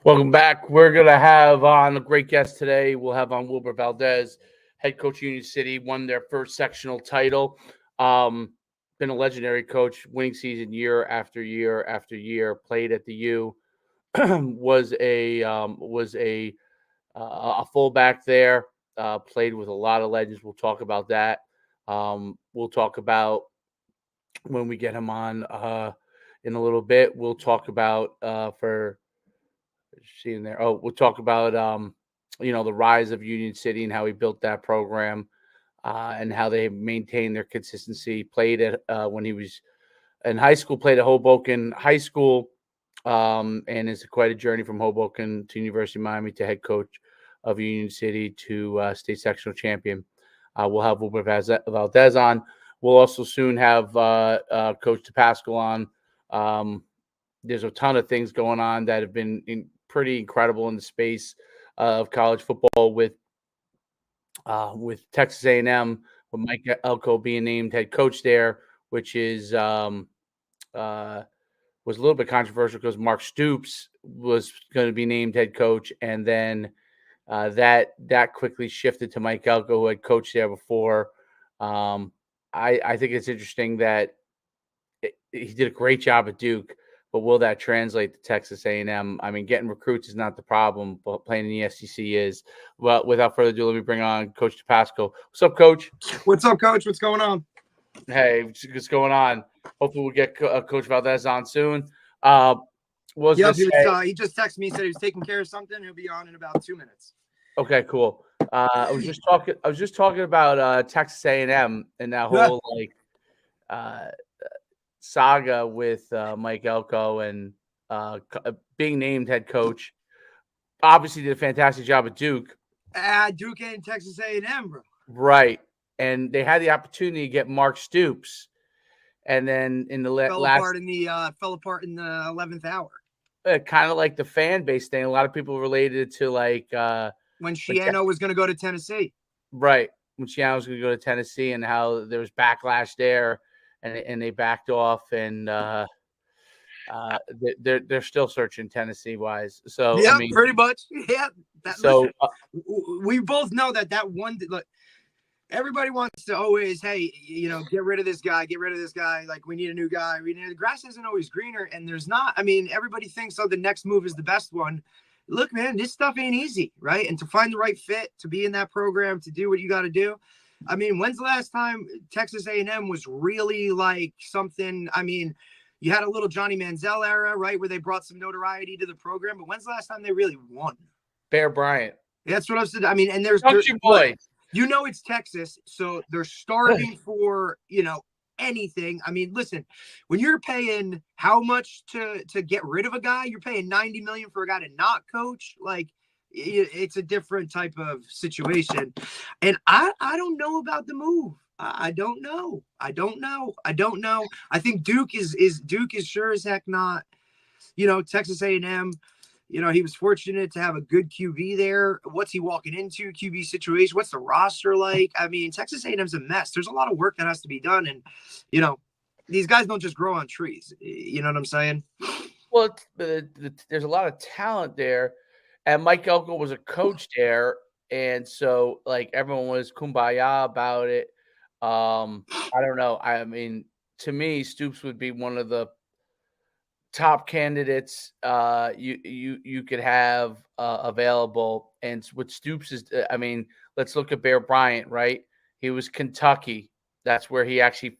Welcome back. We're going to have on a great guest today. We'll have on Wilbur Valdez, head coach of Union City, won their first sectional title. Been a legendary coach, winning season year after year after year. Played at the U, was a fullback there. Played with a lot of legends. We'll talk about that. We'll talk about when we get him on in a little bit. We'll talk about for seeing there. Oh, we'll talk about the rise of Union City and how he built that program, and how they maintained their consistency. Played at when he was in high school, played at Hoboken High School, and it's quite a journey from Hoboken to University of Miami to head coach of Union City to state sectional champion. We'll have Wilbur Valdez on. We'll also soon have Coach DePascal on. There's a ton of things going on that have been pretty incredible in the space of college football with Texas A&M, with Mike Elko being named head coach there, which is was a little bit controversial because Mark Stoops was going to be named head coach, and then that quickly shifted to Mike Elko, who had coached there before. I think it's interesting that he did a great job at Duke, but will that translate to Texas A&M? I mean, getting recruits is not the problem, but playing in the SEC is. Well, without further ado, let me bring on Coach DePascal. What's up, Coach? What's up, Coach? What's going on? Hey, what's going on? Hopefully we'll get Coach Valdez on soon. He just texted me, said he was taking care of something. He'll be on in about 2 minutes. Okay, cool. I was just talking about Texas A&M and that whole saga with Mike Elko and being named head coach. Obviously did a fantastic job at Duke. Duke and Texas A&M, bro. Right. And they had the opportunity to get Mark Stoops. And then in the fell apart in the 11th hour. Kind of like the fan base thing. A lot of people related it to when Shiano was going to go to Tennessee. Right. When Shiano was going to go to Tennessee and how there was backlash there. And they backed off, and they're still searching Tennessee wise. So yeah, I mean, pretty much. Yeah. We both know that one. Look, everybody wants to always, hey, get rid of this guy, get rid of this guy. Like, we need a new guy. The grass isn't always greener, and there's not. I mean, everybody thinks the next move is the best one. Look, man, this stuff ain't easy, right? And to find the right fit, to be in that program, to do what you got to do. I mean, when's the last time Texas A&M was really like something? I mean, you had a little Johnny Manziel era, right, where they brought some notoriety to the program. But when's the last time they really won? Bear Bryant. That's what I said. I mean, and there's boy. It's Texas, so they're starving for anything. I mean, listen, when you're paying how much to get rid of a guy, you're paying $90 million for a guy to not coach, like. It's a different type of situation. And I don't know about the move. I don't know. I think Duke is sure as heck not, Texas A&M, he was fortunate to have a good QB there. What's he walking into? QB situation. What's the roster like? I mean, Texas A&M's a mess. There's a lot of work that has to be done. And, these guys don't just grow on trees. You know what I'm saying? Well, there's a lot of talent there. And Mike Elko was a coach there, and so everyone was kumbaya about it. I don't know. I mean, to me, Stoops would be one of the top candidates you could have available. And what Stoops is, I mean, let's look at Bear Bryant, right? He was Kentucky. That's where he actually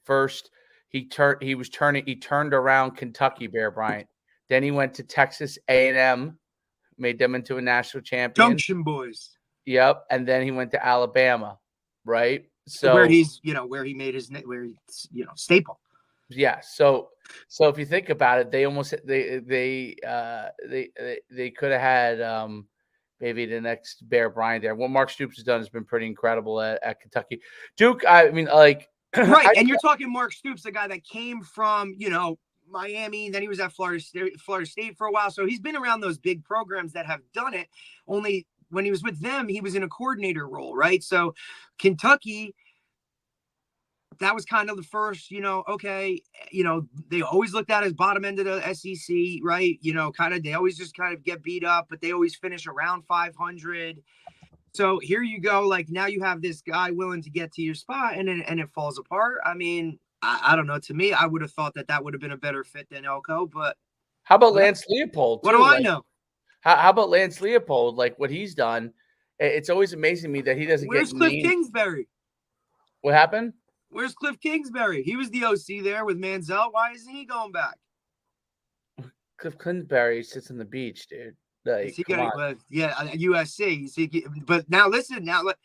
he turned around Kentucky, Bear Bryant. Then he went to Texas A&M. Made them into a national champion. Junction Boys. Yep. And then he went to Alabama, right? So where he made his staple. Yeah. So if you think about it, they almost they could have had maybe the next Bear Bryant there. What Mark Stoops has done has been pretty incredible at Kentucky. Duke, I mean, right. And you're talking Mark Stoops, the guy that came from, Miami, and then he was at Florida State for a while. So he's been around those big programs that have done it. Only when he was with them, he was in a coordinator role, right? So Kentucky, that was kind of the first, okay, they always looked at as bottom end of the SEC, right? They always just kind of get beat up, but they always finish around 500. So here you go. Like now you have this guy willing to get to your spot and it falls apart. I mean, I don't know. To me, I would have thought that would have been a better fit than Elko, but how about Lance Leopold? What do I know? How about Lance Leopold? Like what he's done. It's always amazing to me that he doesn't Where's get Cliff named. Kingsbury? What happened? Where's Cliff Kingsbury? He was the OC there with Manziel. Why isn't he going back? Cliff Kingsbury sits on the beach, dude. Like, USC. But now listen, the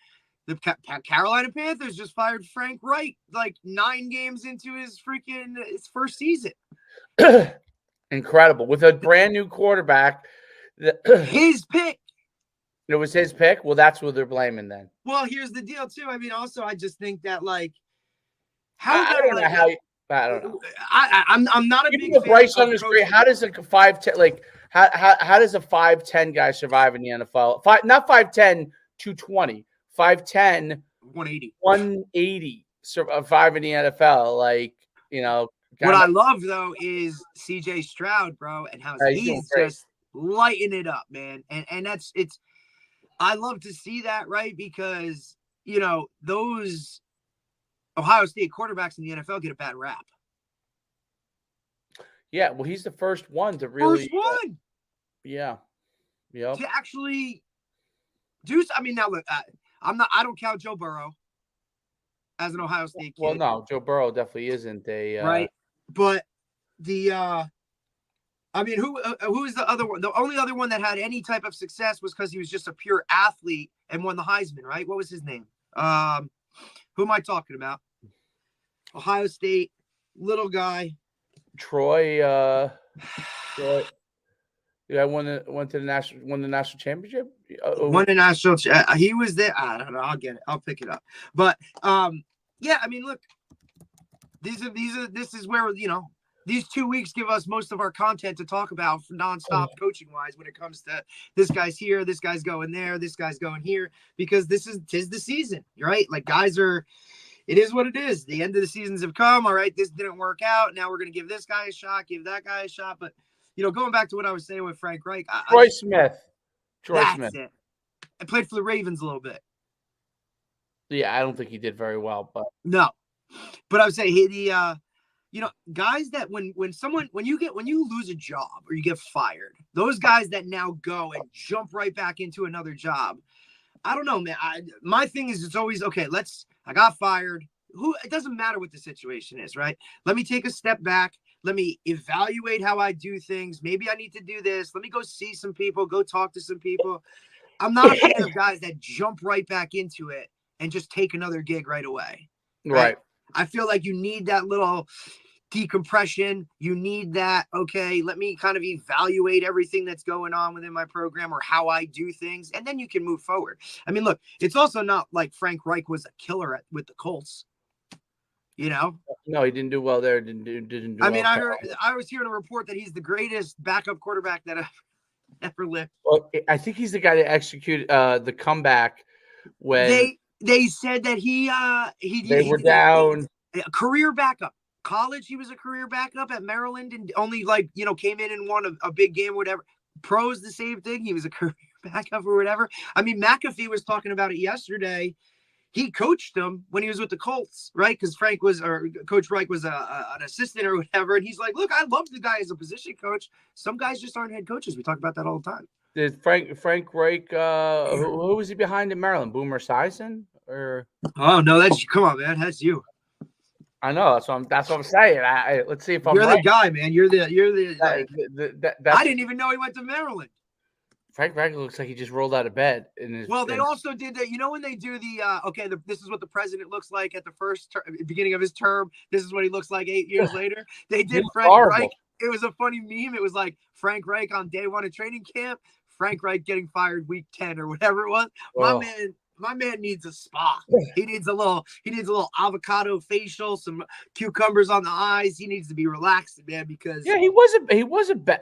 Carolina Panthers just fired Frank Reich like 9 games into his first season. Incredible. With a brand new quarterback. His pick. It was his pick? Well, that's what they're blaming then. Well, here's the deal, too. I mean, also, I just think that, like, I don't know. I'm not a big fan Bryce of is great. How does a 5'10", like, how does a 5'10" guy survive in the NFL? Not 5'10", 220. 5'10", 180 survive in the NFL. Like, What I love, though, is C.J. Stroud, bro, and how he's just lighting it up, man. And I love to see that, right? Because, those Ohio State quarterbacks in the NFL get a bad rap. Yeah, well, he's the first one to really. First one. Yeah. To actually do. I mean, now look, I don't count Joe Burrow as an Ohio State kid. Well, no, Joe Burrow definitely isn't right. But I mean, who is the other one? The only other one that had any type of success was because he was just a pure athlete and won the Heisman, right? What was his name? Who am I talking about? Ohio State, little guy. Troy. Yeah, won the national championship. Won the national. He was there. I don't know. I'll get it. I'll pick it up. But yeah. I mean, look. This is where these 2 weeks give us most of our content to talk about nonstop coaching wise when it comes to this guy's here, this guy's going there, this guy's going here, because tis the season, right? Like it is what it is. The end of the seasons have come. All right, this didn't work out. Now we're going to give this guy a shot, give that guy a shot. But, going back to what I was saying with Frank Reich. Troy Smith. That's it. I played for the Ravens a little bit. Yeah, I don't think he did very well, but. No. But I would say guys that when you lose a job or you get fired, those guys that now go and jump right back into another job, I don't know, man. My thing is it's always, okay, I got fired. It doesn't matter what the situation is, right? Let me take a step back. Let me evaluate how I do things. Maybe I need to do this. Let me go see some people, go talk to some people. I'm not a fan of guys that jump right back into it and just take another gig right away. Right. I feel like you need that little decompression. You need that, okay, let me kind of evaluate everything that's going on within my program or how I do things, and then you can move forward. I mean, look, it's also not like Frank Reich was a killer with the Colts. No, he didn't do well there. Didn't do I mean, well. I was hearing a report that he's the greatest backup quarterback that ever lived. Well, I think he's the guy that executed the comeback when they said that they were down. A career backup. College, he was a career backup at Maryland and only came in and won a big game or whatever. Pros, the same thing. He was a career backup or whatever. I mean, McAfee was talking about it yesterday. He coached them when he was with the Colts, right? Because Coach Reich was an assistant or whatever. And he's like, look, I love the guy as a position coach. Some guys just aren't head coaches. We talk about that all the time. Did Frank Reich, who was he behind in Maryland? Boomer Esiason? Or? Oh, no, come on, man. That's you. I know. That's what I'm saying. Let's see if I'm You're right. the guy, man. You're the I didn't even know he went to Maryland. Frank Reich looks like he just rolled out of bed. They also did that. When they do this is what the president looks like at the beginning of his term. This is what he looks like 8 years later. They did Frank Reich. It was a funny meme. It was like Frank Reich on day 1 of training camp, Frank Reich getting fired week 10 or whatever it was. Oh. My man needs a spa. He needs a little avocado facial, some cucumbers on the eyes. He needs to be relaxed, man, because he wasn't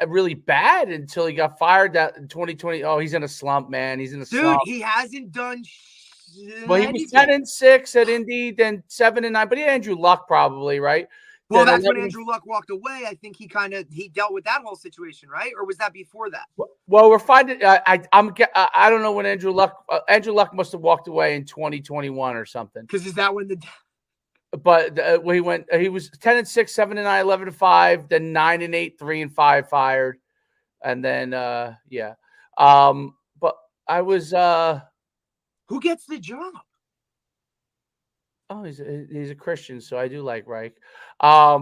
really bad until he got fired that in 2020. Oh, he's in a slump, man. He's in a slump. Dude, he hasn't done Well, he was 10-6 at Indy, then 7-9. But he had Andrew Luck probably, right? Well, Then that's when Andrew Luck walked away. I think he dealt with that whole situation, right? Or was that before that? Well, we're finding. I don't know when Andrew Luck must have walked away in 2021 or something. Because is that when the? But when he was 10-6, 7-9, 11-5, then 9-8, 3-5 fired, and then yeah. But I was. Who gets the job? Oh, he's a Christian, so I do like Reich. Let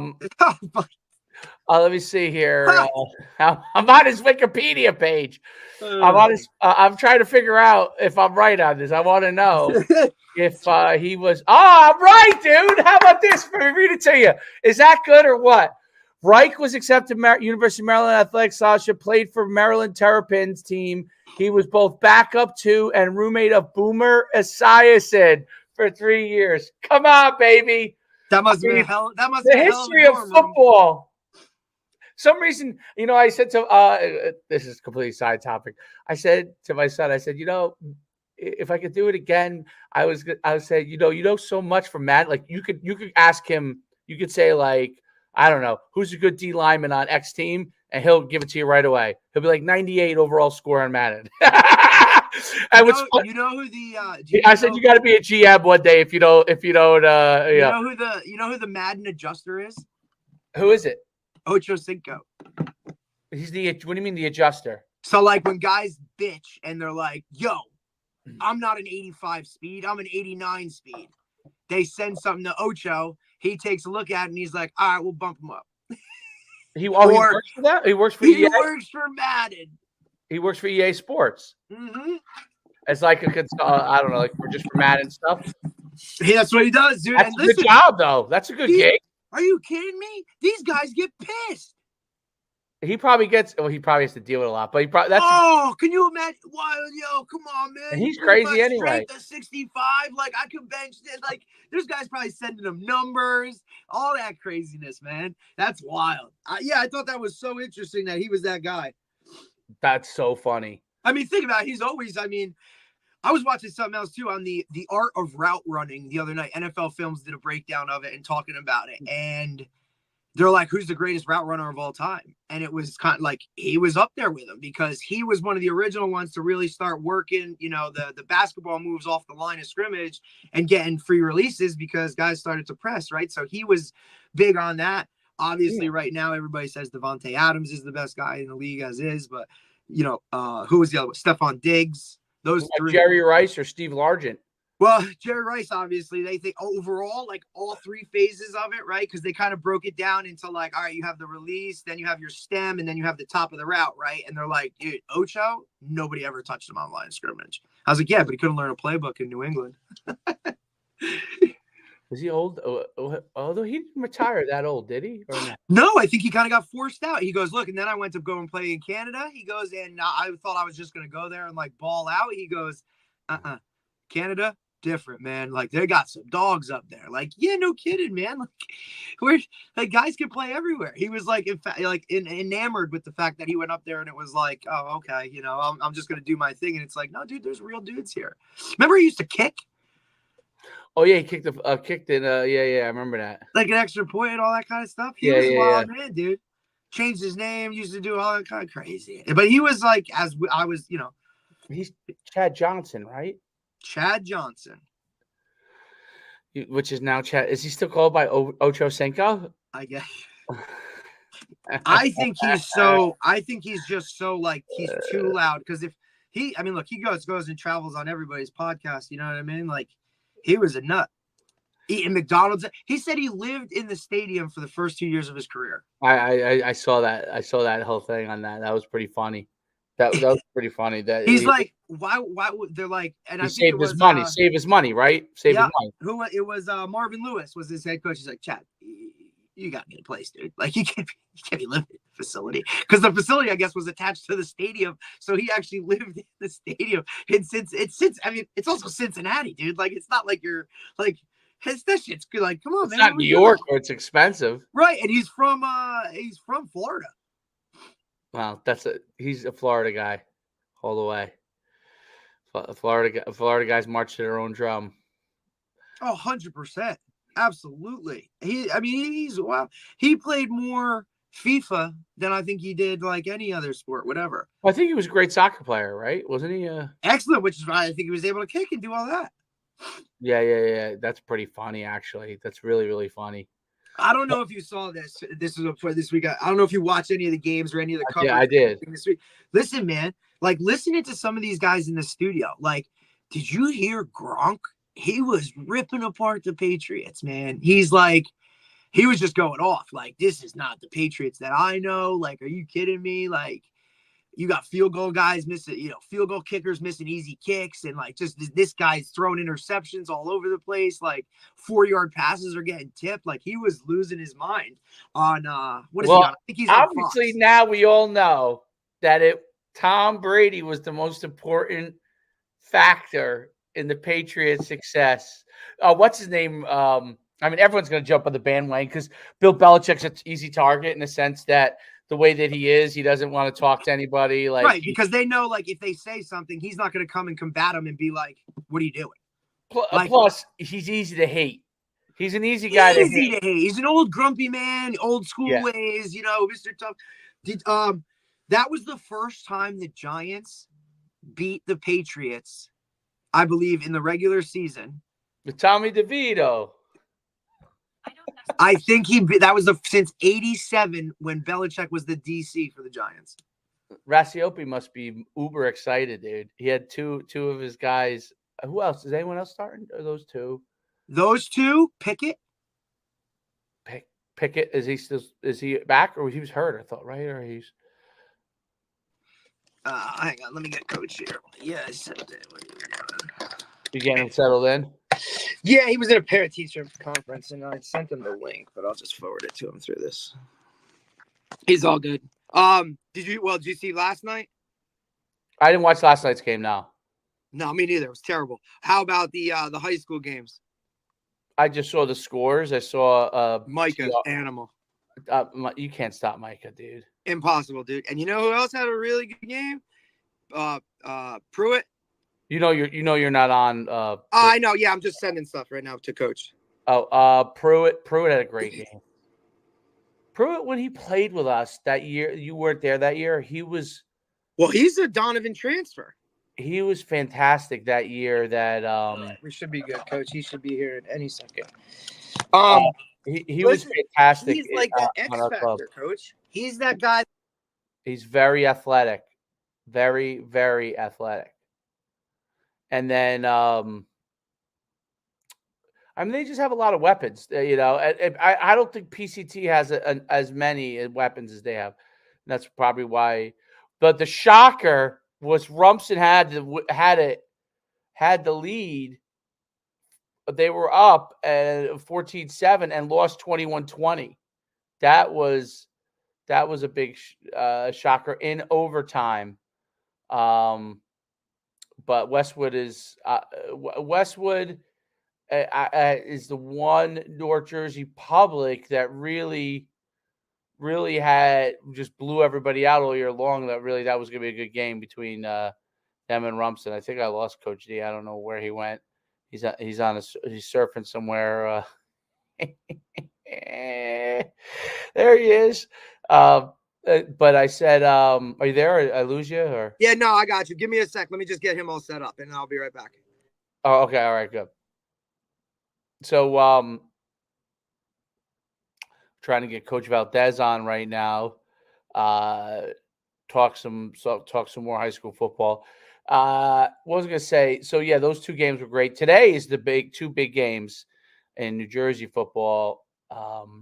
me see here. I'm on his Wikipedia page. I'm trying to figure out if I'm right on this. I want to know if he was. Oh, I'm right, dude. How about this? Let me read it to you. Is that good or what? Reich was accepted University of Maryland Athletic Scholarship, played for Maryland Terrapins team. He was both backup to and roommate of Boomer Esiason for 3 years. Come on, baby. That must be hell. That must be the history of football. Some reason, I said to this is completely side topic. I said to my son, I said, if I could do it again, I would say, so much from Matt. Like you could ask him, you could say like, I don't know, who's a good D lineman on X team, and he'll give it to you right away. He'll be like 98 overall score on Madden. You know who the? I said you got to be a GM one day if you don't. You know who the Madden adjuster is? Who is it? Ocho Cinco. He's the. What do you mean the adjuster? So like when guys bitch and they're like, "Yo, I'm not an 85 speed. I'm an 89 speed." They send something to Ocho. He takes a look at it and he's like, "All right, we'll bump him up." He works for that. He works for. He works for Madden. He works for EA Sports. Mm-hmm. It's like I don't know, like we're just for Madden stuff. Hey, that's what he does, dude. That's a good job, though. That's a good gig. Are you kidding me? These guys get pissed. He probably gets. Well, he probably has to deal with a lot, but he probably. Can you imagine? Why, come on, man. And he's crazy anyway. The 65, like I could bench it. Like there's guys probably sending him numbers, all that craziness, man. That's wild. I thought that was so interesting that he was that guy. That's so funny. I mean, think about it. He's always. I mean, I was watching something else too on the art of route running the other night. NFL Films did a breakdown of it and talking about it, and they're like, who's the greatest route runner of all time? And it was kind of like he was up there with him because he was one of the original ones to really start working, the basketball moves off the line of scrimmage and getting free releases because guys started to press, right? So he was big on that. Obviously, right now, everybody says Devontae Adams is the best guy in the league as is, but, who was the other one? Stephon Diggs. Those three. Jerry Rice or Steve Largent. Well, Jerry Rice, obviously, they think overall, like all three phases of it, right? Because they kind of broke it down into like, all right, you have the release, then you have your stem, and then you have the top of the route, right? And they're like, dude, Ocho, nobody ever touched him on line of scrimmage. I was like, yeah, but he couldn't learn a playbook in New England. Was he old? Although he didn't retire that old, did he? Or not? No, I think he kind of got forced out. He goes, look, and then I went to go and play in Canada. He goes, and I thought I was just going to go there and like ball out. He goes, Canada, different, man. Like they got some dogs up there. Like, yeah, no kidding, man. Like guys can play everywhere. He was like, in fact, like enamored with the fact that he went up there and it was like, oh, okay, I'm just going to do my thing. And it's like, no, dude, there's real dudes here. Remember he used to kick? Oh yeah, he kicked in. Yeah, I remember that. Like an extra point and all that kind of stuff. He was a wild man, dude. Changed his name, used to do all that kind of crazy. But he was like, as I was, he's Chad Johnson, right? Chad Johnson, which is now Chad. Is he still called by Ocho Cinco? I guess. I think he's just so like he's too loud because if he goes and travels on everybody's podcast. You know what I mean? Like. He was a nut. Eating McDonald's. He said he lived in the stadium for the first 2 years of his career. I saw that. I saw that whole thing on that. That was pretty funny. That was pretty funny. That he's like, why would they're like? And I saved his money. Save his money, right? Save his money. It was Marvin Lewis was his head coach. He's like, Chad, you got to get a place, dude. Like you can't be living in the facility because the facility, I guess, was attached to the stadium. So he actually lived in the stadium. And it's also Cincinnati, dude. Like it's not like you're like that shit's good. Like, come on, it's man. Not New York where it's expensive, right? And he's from Florida. Wow, he's a Florida guy all the way. Florida guys march to their own drum. Oh, 100%. Absolutely. He's wow. He played more FIFA than I think he did like any other sport, whatever. Well, I think he was a great soccer player, right? Wasn't he? Excellent, which is why I think he was able to kick and do all that. Yeah. That's pretty funny, actually. That's really, really funny. I don't know if you saw this. This was before this week. I don't know if you watched any of the games or any of the coverage. Yeah, I did. This week. Listen, man, like listening to some of these guys in the studio, like, did you hear Gronk? He was ripping apart the Patriots, man. He's like, he was just going off. Like, this is not the Patriots that I know. Like, are you kidding me? Like, you got field goal guys missing, field goal kickers missing easy kicks. And like, just this guy's throwing interceptions all over the place. Like 4-yard passes are getting tipped. Like he was losing his mind on, what is he on? I think he's on obviously Fox. Now we all know that Tom Brady was the most important factor in the Patriots' success. What's his name? Everyone's going to jump on the bandwagon because Bill Belichick's an easy target in the sense that the way that he is, he doesn't want to talk to anybody. Like, right, because they know, like, if they say something, he's not going to come and combat him and be like, "What are you doing?" Plus, he's easy to hate. He's an easy guy to hate. He's an old grumpy man, old school ways, Mr. Tough. That was the first time the Giants beat the Patriots, I believe, in the regular season. With Tommy DeVito. I think that was since '87 when Belichick was the DC for the Giants. Rasiopi must be uber excited, dude. He had two of his guys. Who else? Is anyone else starting? Or those two? Those two, Pickett. Pickett, is he back or he was hurt? I thought, right? Or he's. Hang on, let me get coach here. Yeah, I said that. You getting him settled in? Yeah, he was in a parent-teacher conference, and I sent him the link, but I'll just forward it to him through this. He's all good. Did you see last night? I didn't watch last night's game. No, me neither. It was terrible. How about the high school games? I just saw the scores. I saw Micah, animal. You can't stop Micah, dude. Impossible, dude. And you know who else had a really good game? Pruitt. You know you're not on. I know. Yeah, I'm just sending stuff right now to coach. Pruitt had a great game. Pruitt, when he played with us that year, you weren't there that year. He was. Well, he's a Donovan transfer. He was fantastic that year. That we should be good, coach. He should be here in any second. He was fantastic. He's like that X factor, coach. He's that guy. He's very athletic, very, very athletic. And then, they just have a lot of weapons. I don't think PCT has as many weapons as they have. And that's probably why. But the shocker was Rumson had the lead. But they were up at 14-7 and lost 21-20. That was a big shocker in overtime. But Westwood is the one North Jersey public that really, really just blew everybody out all year long. That was going to be a good game between them and Rumson. I think I lost Coach D. I don't know where he went. He's surfing somewhere. There he is. But I said, are you there? I lose you? Or yeah, no, I got you. Give me a sec. Let me just get him all set up, and I'll be right back. Oh, okay. All right, good. So, trying to get Coach Valdez on right now. Talk some more high school football. What was I going to say? So, yeah, those two games were great. Today is two big games in New Jersey football.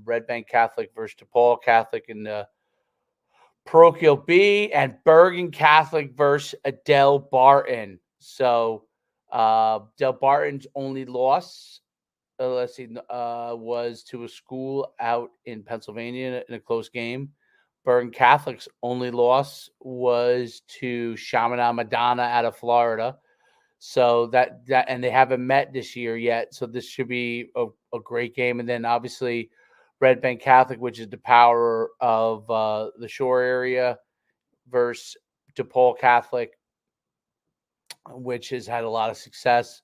Red Bank Catholic versus DePaul Catholic in the Parochial B, and Bergen Catholic versus Adele Barton. So, Del Barton's only loss, was to a school out in Pennsylvania in a close game. Bergen Catholic's only loss was to Chaminade Madonna out of Florida. So that and they haven't met this year yet. So this should be a great game. And then obviously Red Bank Catholic, which is the power of the Shore area, versus DePaul Catholic. which has had a lot of success.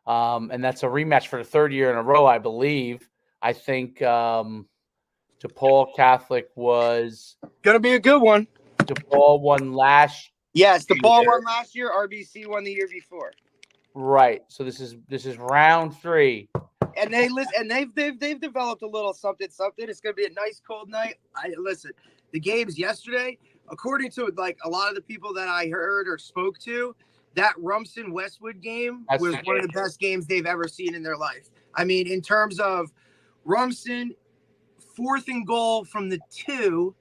And that's a rematch for the third year in a row, I believe. I think DePaul Catholic was Gonna be a good one. DePaul won last. Yes, DePaul won last year. RBC won the year before. Right. So this is round 3. And they've developed a little something. It's gonna be a nice cold night. Listen, the games yesterday, according to like a lot of the people that I heard or spoke to, that Rumson Westwood game was one of the best games they've ever seen in their life. I mean, in terms of Rumson, 4th and goal from the 2,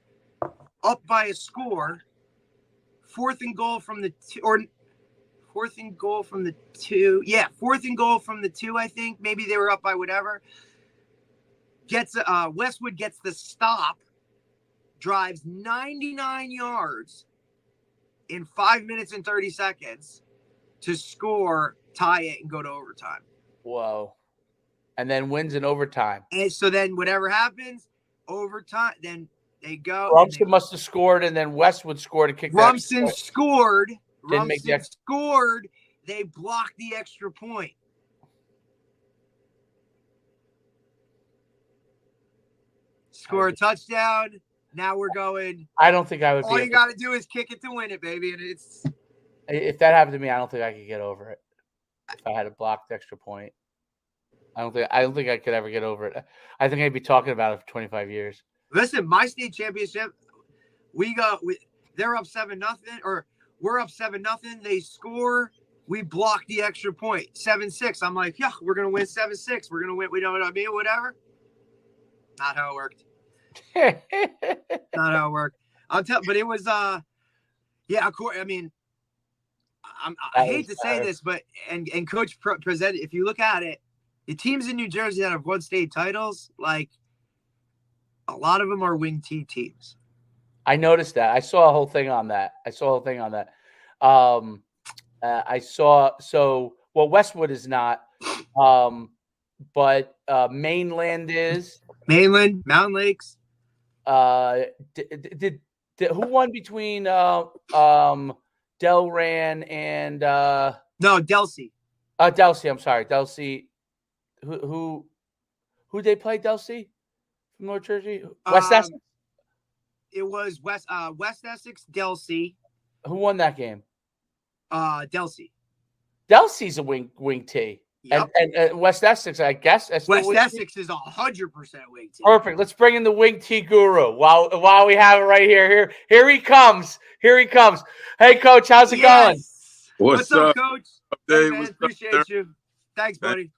up by a score. 4th and goal from the 2, or 4th and goal from the 2. Yeah, 4th and goal from the 2, I think. Maybe they were up by whatever. Westwood gets the stop, drives 99 yards in 5 minutes and 30 seconds to score, tie it, and go to overtime. Whoa. And then wins in overtime. And so then whatever happens, overtime, then they go. Rumson must have scored, and then Westwood scored to kick that. Rumson scored. Rumson scored. They blocked the extra point. Score a touchdown. Now we're going. I don't think I would. All you got to do is kick it to win it, baby. And it's. If that happened to me, I don't think I could get over it. If I had a blocked extra point, I don't think I could ever get over it. I think I'd be talking about it for 25 years. Listen, my state championship, they're up 7-0, or we're up 7-0. They score, we block the extra point, 7-6. I'm like, yeah, we're gonna win 7-6. We're gonna win. We don't know, I mean, whatever. Not how it worked. Not how it worked. But it was, yeah, of course. I mean, I hate to say this, but and Coach presented. If you look at it, the teams in New Jersey that have won state titles, like a lot of them are wing T teams. I noticed that. I saw a whole thing on that. Westwood is not, but mainland is. Mainland, Mountain Lakes. Did who won between Delran and no, Delsey. Delsey, I'm sorry. Delsey. Who they play, Delsey from North Jersey? West Essex? It was West Essex, Delsey. Who won that game? Delsey. Delsey's a wing T. Yep. And West Essex, I guess. West Essex is 100% wing T. Perfect. Let's bring in the wing T guru while we have it right here. Here he comes. Hey, Coach, how's it going? What's up, Coach? Hey, man, appreciate you. Thanks, buddy.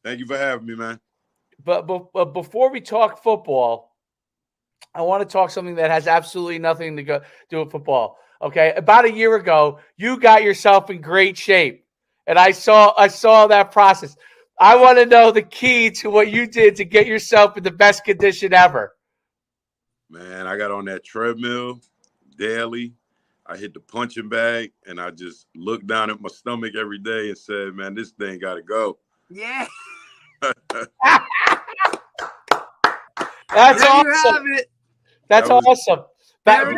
Thank you for having me, man. But before we talk football, I want to talk something that has absolutely nothing to do with football. Okay, about a year ago, you got yourself in great shape, and I saw that process. I want to know the key to what you did to get yourself in the best condition ever. Man, I got on that treadmill daily. I hit the punching bag, and I just looked down at my stomach every day and said, "Man, this thing got to go." Yeah. That's awesome. That's awesome. Back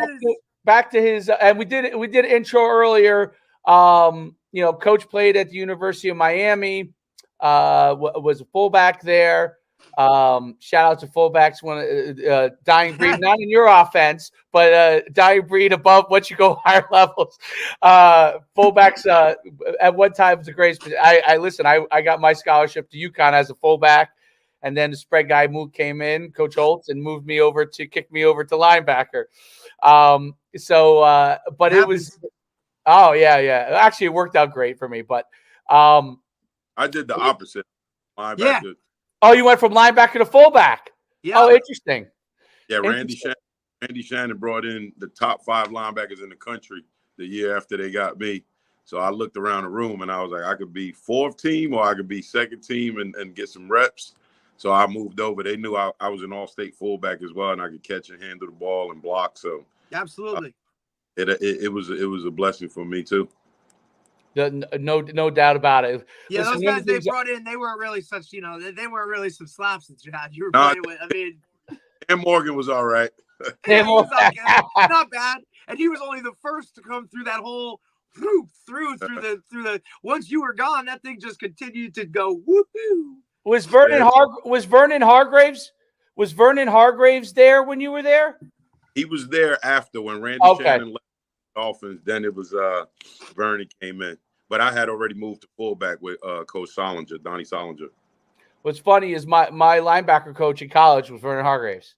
to his, and we did intro earlier. Coach played at the University of Miami. Was a fullback there. Shout out to fullbacks, one dying breed, not in your offense, but dying breed above once you go higher levels. Fullbacks at one time was a great. I got my scholarship to UConn as a fullback, and then the spread guy came in, Coach Holtz, and kicked me over to linebacker. But it was, oh yeah. Actually, it worked out great for me, but I did the opposite. Linebacker. Yeah. Oh, you went from linebacker to fullback. Yeah. Oh, interesting. Yeah, Randy Shannon brought in the top 5 linebackers in the country the year after they got me. So I looked around the room and I was like, I could be 4th team or I could be 2nd team and get some reps. So I moved over. They knew I was an all-state fullback as well, and I could catch and handle the ball and block. So absolutely, it was a blessing for me too. No doubt about it. Yeah, those guys they brought in, they weren't really such, they weren't really some slaps that you were playing with. I mean, and Morgan was all right. Yeah, he was okay. Not bad. And he was only the first to come through that whole through the. Once you were gone, that thing just continued to go whoopoo. Was Vernon Hargraves there when you were there? He was there after when Randy Shannon left the Dolphins. Then it was Vernon came in, but I had already moved to fullback with Coach Solinger, Donnie Solinger. What's funny is my linebacker coach in college was Vernon Hargraves.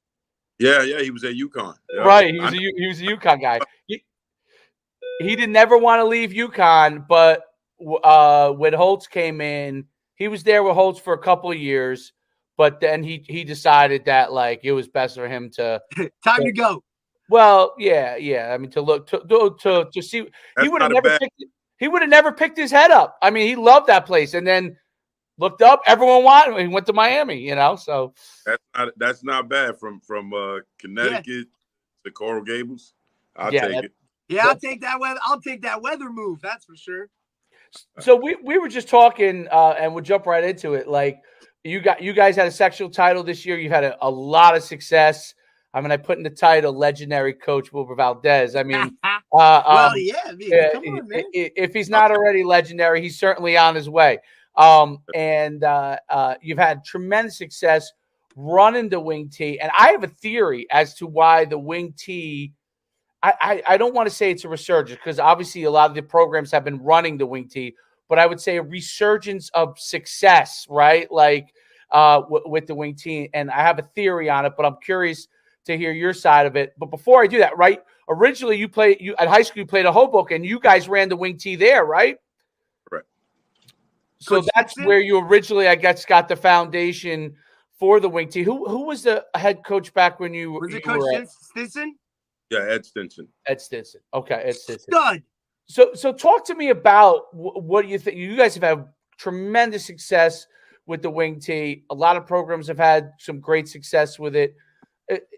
Yeah, he was at UConn. Yeah. Right, he was a UConn guy. He did never want to leave UConn, but when Holtz came in, he was there with Holtz for a couple of years, but then he decided that like it was best for him to to go. Well, yeah. I mean, to look to see, he would have never picked his head up. I mean, he loved that place, and then looked up, everyone wanted him. He went to Miami, So that's not bad from Connecticut to Coral Gables. I'll take it. Yeah, I'll take that weather. I'll take that weather move. That's for sure. So we were just talking, and we'll jump right into it. Like you guys had a sectional title this year. You've had a lot of success. I mean, I put in the title legendary coach Wilbur Valdez. I mean, well, yeah. I mean, come on, man. If he's not already legendary, he's certainly on his way. And you've had tremendous success running the wing tee. And I have a theory as to why the wing tee, I don't want to say it's a resurgence because obviously a lot of the programs have been running the wing tee, but I would say a resurgence of success, right? Like with the wing tee. And I have a theory on it, but I'm curious to hear your side of it. But before I do that, right? Originally you at high school, you played a Hoboken, and you guys ran the wing tee there, right? Right. So Coach that's Stinson? Where you originally, I guess, got the foundation for the wing tee. Who was the head coach back when you was it Coach Stinson? Yeah, Ed Stinson. Okay, Ed Stinson. Stud. So talk to me about what do you think? You guys have had tremendous success with the wing tee. A lot of programs have had some great success with it.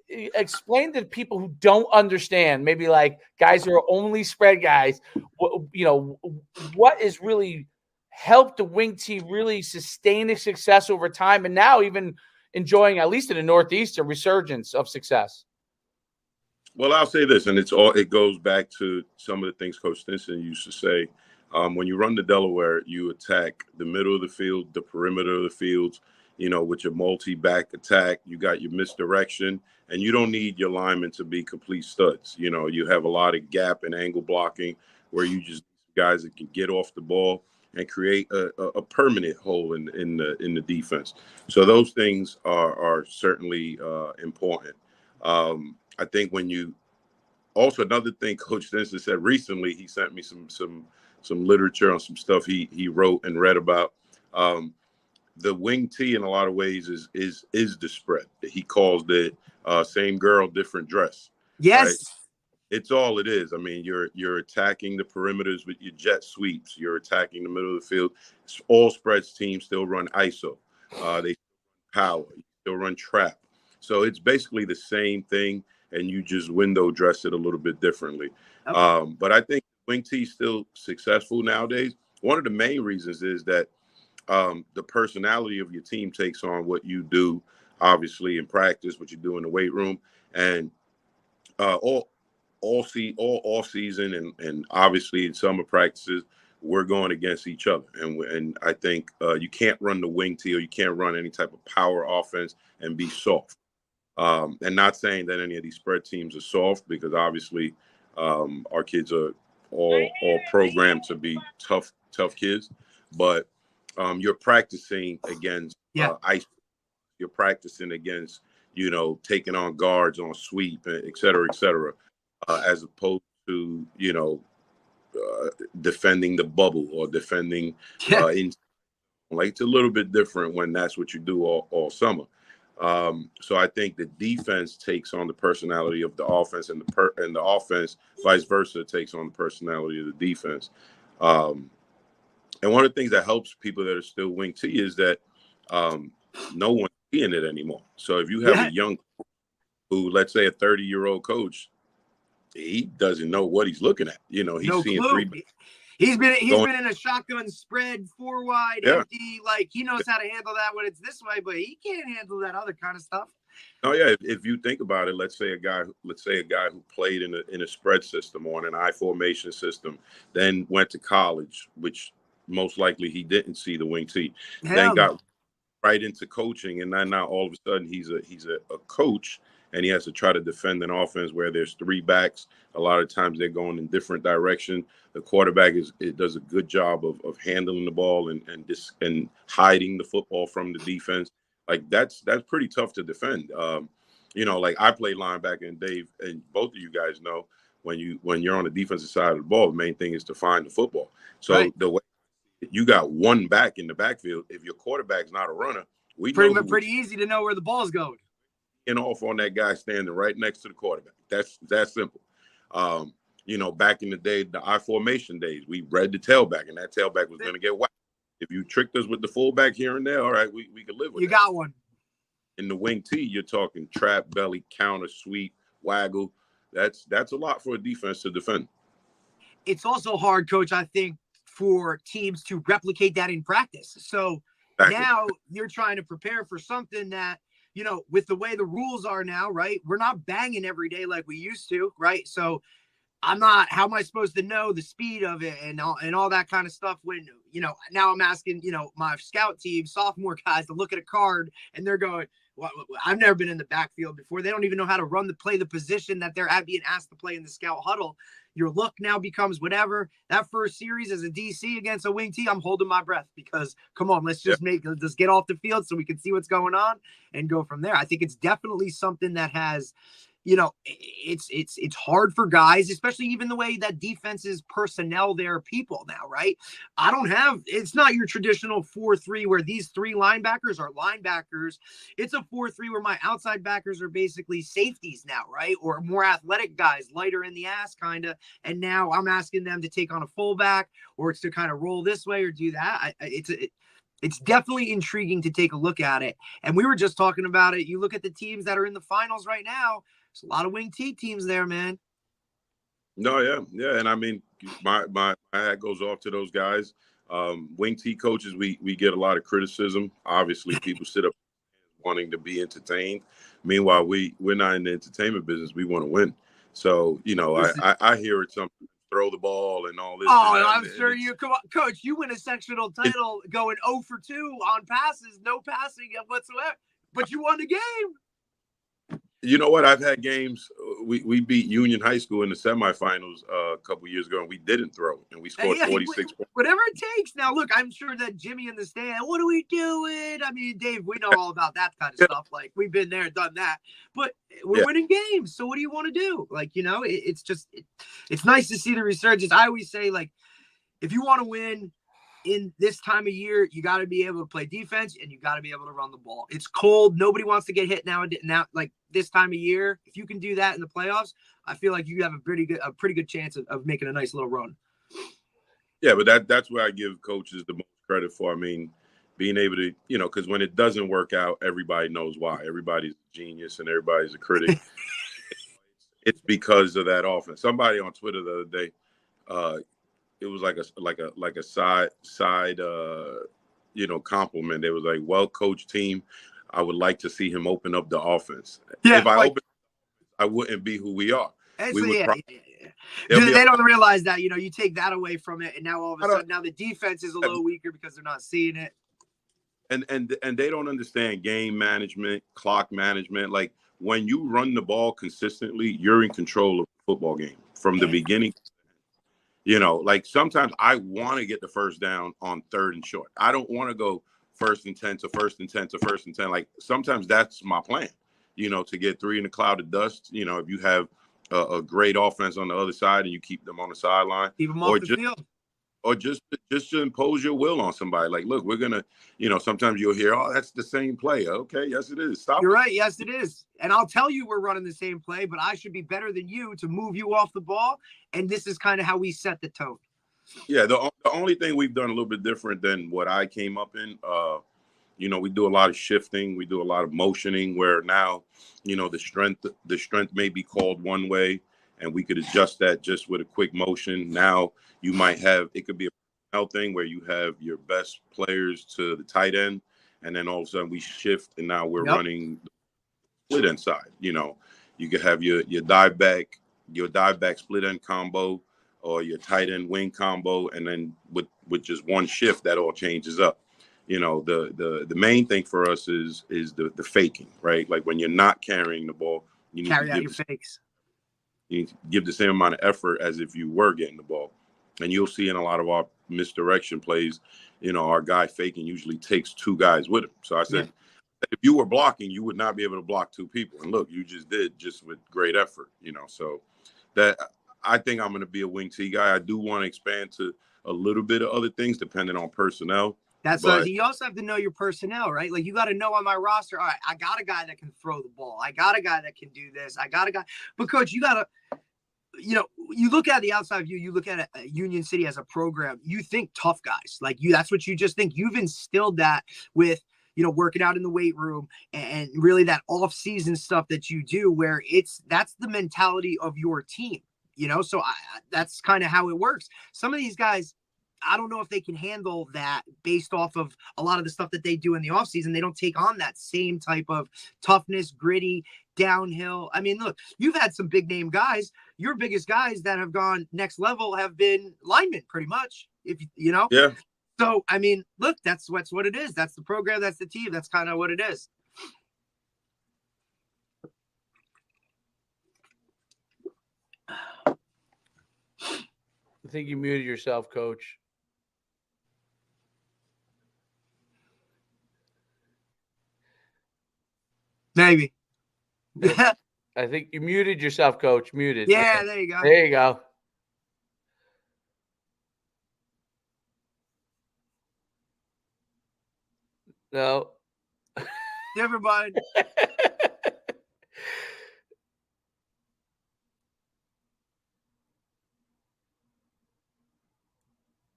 Explain to people who don't understand, maybe like guys who are only spread guys, what is really helped the wing tee really sustain its success over time, and now even enjoying, at least in the Northeast, a resurgence of success. Well, I'll say this, and it goes back to some of the things Coach Stinson used to say. When you run the Delaware, you attack the middle of the field, the perimeter of the fields, with your multi-back attack. You got your misdirection, and you don't need your linemen to be complete studs. You have a lot of gap and angle blocking where you just guys that can get off the ball and create a permanent hole in the defense. So those things are certainly important. I think when you also, another thing Coach Stinson said recently, he sent me some literature on some stuff he wrote and read about. The wing tee in a lot of ways is the spread. He calls it same girl, different dress. Yes. Right? It's all it is. I mean, you're attacking the perimeters with your jet sweeps. You're attacking the middle of the field. All spreads teams still run ISO. They power. You still run trap. So it's basically the same thing, and you just window dress it a little bit differently. Okay. But I think wing tee is still successful nowadays. One of the main reasons is that the personality of your team takes on what you do, obviously in practice, what you do in the weight room, and all off season and obviously in summer practices, we're going against each other. And I think you can't run the wing tee, or you can't run any type of power offense and be soft. And not saying that any of these spread teams are soft, because obviously our kids are all programmed to be tough kids. But you're practicing against ice. You're practicing against, taking on guards on sweep, et cetera, as opposed to, defending the bubble or defending in. Like, it's a little bit different when that's what you do all summer. So I think the defense takes on the personality of the offense, and the offense, vice versa, takes on the personality of the defense. And one of the things that helps people that are still wing tee is that no one's seeing it anymore. So if you have a young who, let's say a 30-year-old coach, he doesn't know what he's looking at. He's seeing three. He's been in a shotgun spread 4 wide empty. Like, he knows how to handle that when it's this way, but he can't handle that other kind of stuff. Oh yeah, if you think about it, let's say a guy who played in a spread system or in an I formation system, then went to college, which most likely he didn't see the wing T, then Hell no. got right into coaching, and then now all of a sudden he's a coach, and he has to try to defend an offense where there's three backs. A lot of times they're going in different direction. The quarterback does a good job of handling the ball and hiding the football from the defense. Like that's pretty tough to defend. Like I played linebacker, and Dave and both of you guys know when you're on the defensive side of the ball, the main thing is to find the football. So Right. the way you got one back in the backfield, if your quarterback's not a runner, we know Pretty easy to know where the ball's going. and off on that guy standing right next to the quarterback. That's simple. Back in the day, the I formation days, we read the tailback, and that tailback was going to get whacked. If you tricked us with the fullback here and there, all right, we could live with it. You got one. In the wing T, you're talking trap, belly, counter, sweep, waggle. That's a lot for a defense to defend. It's also hard, Coach, I think, for teams to replicate that in practice. So Exactly. now you're trying to prepare for something that, with the way the rules are now, right? We're not banging every day like we used to, right? So how am I supposed to know the speed of it and all that kind of stuff when, now I'm asking, my scout team, sophomore guys to look at a card and they're going, well, I've never been in the backfield before. They don't even know how to play the position that they're being asked to play in the scout huddle. Your look now becomes whatever. That first series as a DC against a wing T, I'm holding my breath because come on, let's just get off the field so we can see what's going on and go from there. I think it's definitely something that has, it's hard for guys, especially even the way that defenses personnel their people now, right? It's not your traditional 4-3 where these three linebackers are linebackers. It's a 4-3 where my outside backers are basically safeties now, right? Or more athletic guys, lighter in the ass kind of. And now I'm asking them to take on a fullback or it's to kind of roll this way or do that. It's definitely intriguing to take a look at it. And we were just talking about it. You look at the teams that are in the finals right now. There's a lot of wing T teams there, man. No, yeah. And I mean, my hat goes off to those guys. Wing T coaches, we get a lot of criticism. Obviously, people sit up wanting to be entertained. Meanwhile, we're not in the entertainment business. We want to win. So, I hear it something, throw the ball and all this. Oh, I'm sure you come on, Coach. You win a sectional title going 0 for 2 on passes, no passing whatsoever. But you won the game. You know what? I've had games. We beat Union High School in the semifinals a couple years ago, and we didn't throw, and we scored 46 points. Whatever it takes. Now, look, I'm sure that Jimmy in the stand, what are we doing? I mean, Dave, we know all about that kind of stuff. Like, we've been there, done that. But we're winning games, so what do you want to do? Like, it's nice to see the resurgence. I always say, like, if you want to win in this time of year, you got to be able to play defense and you got to be able to run the ball. It's cold. Nobody wants to get hit now, like this time of year. If you can do that in the playoffs, I feel like you have a pretty good chance of making a nice little run. Yeah, but that's where I give coaches the most credit for. I mean, being able to, because when it doesn't work out, everybody knows why. Everybody's a genius and everybody's a critic. It's because of that offense. Somebody on Twitter the other day, it was like a side compliment. It was like, well coached team. I would like to see him open up the offense. Yeah, if I open, I wouldn't be who we are. They don't realize that, you take that away from it, and now all of a sudden now the defense is a little weaker because they're not seeing it. And they don't understand game management, clock management. Like when you run the ball consistently, you're in control of the football game from the beginning. Like sometimes I want to get the first down on 3rd and short. I don't want to go 1st and 10 to 1st and 10 to 1st and 10. Like sometimes that's my plan, to get 3 in a cloud of dust. If you have a great offense on the other side and you keep them on the sideline, keep them off the field. Or just to impose your will on somebody. Like, look, we're going to, sometimes you'll hear, oh, that's the same play. Okay, yes, it is. Stop. You're right. Yes, it is. And I'll tell you we're running the same play, but I should be better than you to move you off the ball. And this is kind of how we set the tone. Yeah, the only thing we've done a little bit different than what I came up in, we do a lot of shifting. We do a lot of motioning where now, the strength may be called one way, and we could adjust that just with a quick motion. Now you might have, it could be a personnel thing where you have your best players to the tight end, and then all of a sudden we shift, and now we're running split end side. You know, you could have your dive back split end combo, or your tight end wing combo, and then with just one shift, that all changes up. You know, the main thing for us is the faking, right? Like when you're not carrying the ball, you need Carry to out your fakes. you need to give the same amount of effort as if you were getting the ball. And you'll see in a lot of our misdirection plays, you know, our guy faking usually takes two guys with him. So I said, if you were blocking, you would not be able to block two people. And look, you just did, just with great effort, you know. So that, I think I'm going to be a wing T guy. I do want to expand to a little bit of other things depending on personnel. That's what you also have to know your personnel, right? Like you got to know on my roster, all right, I got a guy that can throw the ball. I got a guy that can do this. I got a guy. But coach, you got to, you know, you look at the outside view, you look at Union City as a program, you think tough guys. Like that's what you just think. You've instilled that with, you know, working out in the weight room and really that off-season stuff that you do where that's the mentality of your team, you know? So that's kind of how it works. Some of these guys, I don't know if they can handle that based off of a lot of the stuff that they do in the offseason. They don't take on that same type of toughness, gritty, downhill. I mean, look, you've had some big name guys. Your biggest guys that have gone next level have been linemen pretty much, if you know. Yeah. So, I mean, look, that's what it is. That's the program. That's the team. That's kind of what it is. I think you muted yourself, Coach. Maybe. I think you muted yourself, Coach. Muted. Yeah, Okay. there you go. There you go. No. Never mind.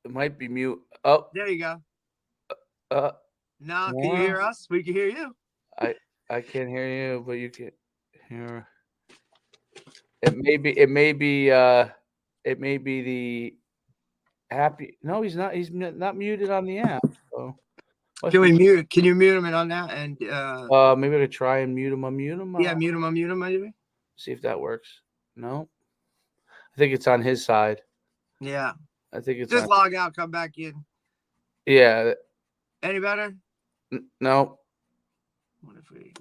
It might be mute. Oh. There you go. Now, yeah. Can you hear us? We can hear you. I can't hear you, but you can hear. It may be the happy. No, he's not. He's not muted on the app. So Can you mute him on that? And maybe I could try and mute him. Unmute him. Yeah, mute him. Maybe. See if that works. No, I think it's on his side. Yeah, I think it's just log out, come back in. Yeah. Any better? No. What if we?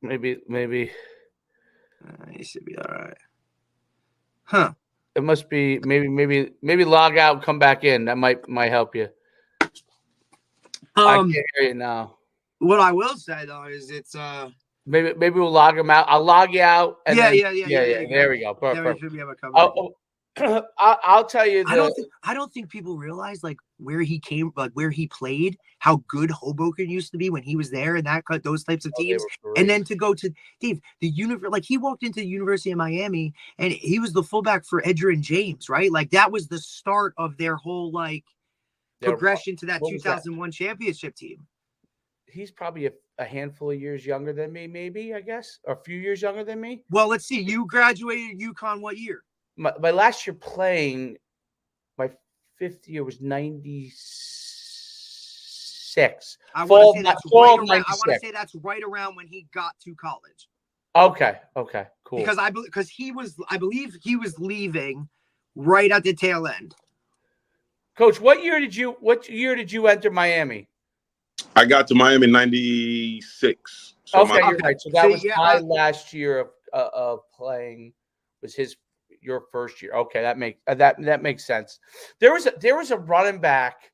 Maybe. He should be all right. Huh? It must be maybe log out, come back in. That might help you. I can't hear you now. What I will say though is it's maybe we'll log him out. I'll log you out. And yeah. There we go. Perfect. There we should be able to come back. I'll tell you. I don't think people realize like where he came, like where he played, how good Hoboken used to be when he was there, and those types of teams. And then to go to Dave, like he walked into the University of Miami, and he was the fullback for Edgerrin James, right? Like that was the start of their whole like progression to that 2001 championship team. He's probably a handful of years younger than me, maybe, I guess, or a few years younger than me. Well, let's see. You graduated UConn what year? My last year playing, my fifth year was 96. I want to say that's right around when he got to college. Okay, cool. Because I believe he was leaving right at the tail end. Coach, what year did you enter Miami? I got to Miami in 96. So okay, you're right. So that was my last year of playing. Was your first year? Okay, that makes sense. There was a running back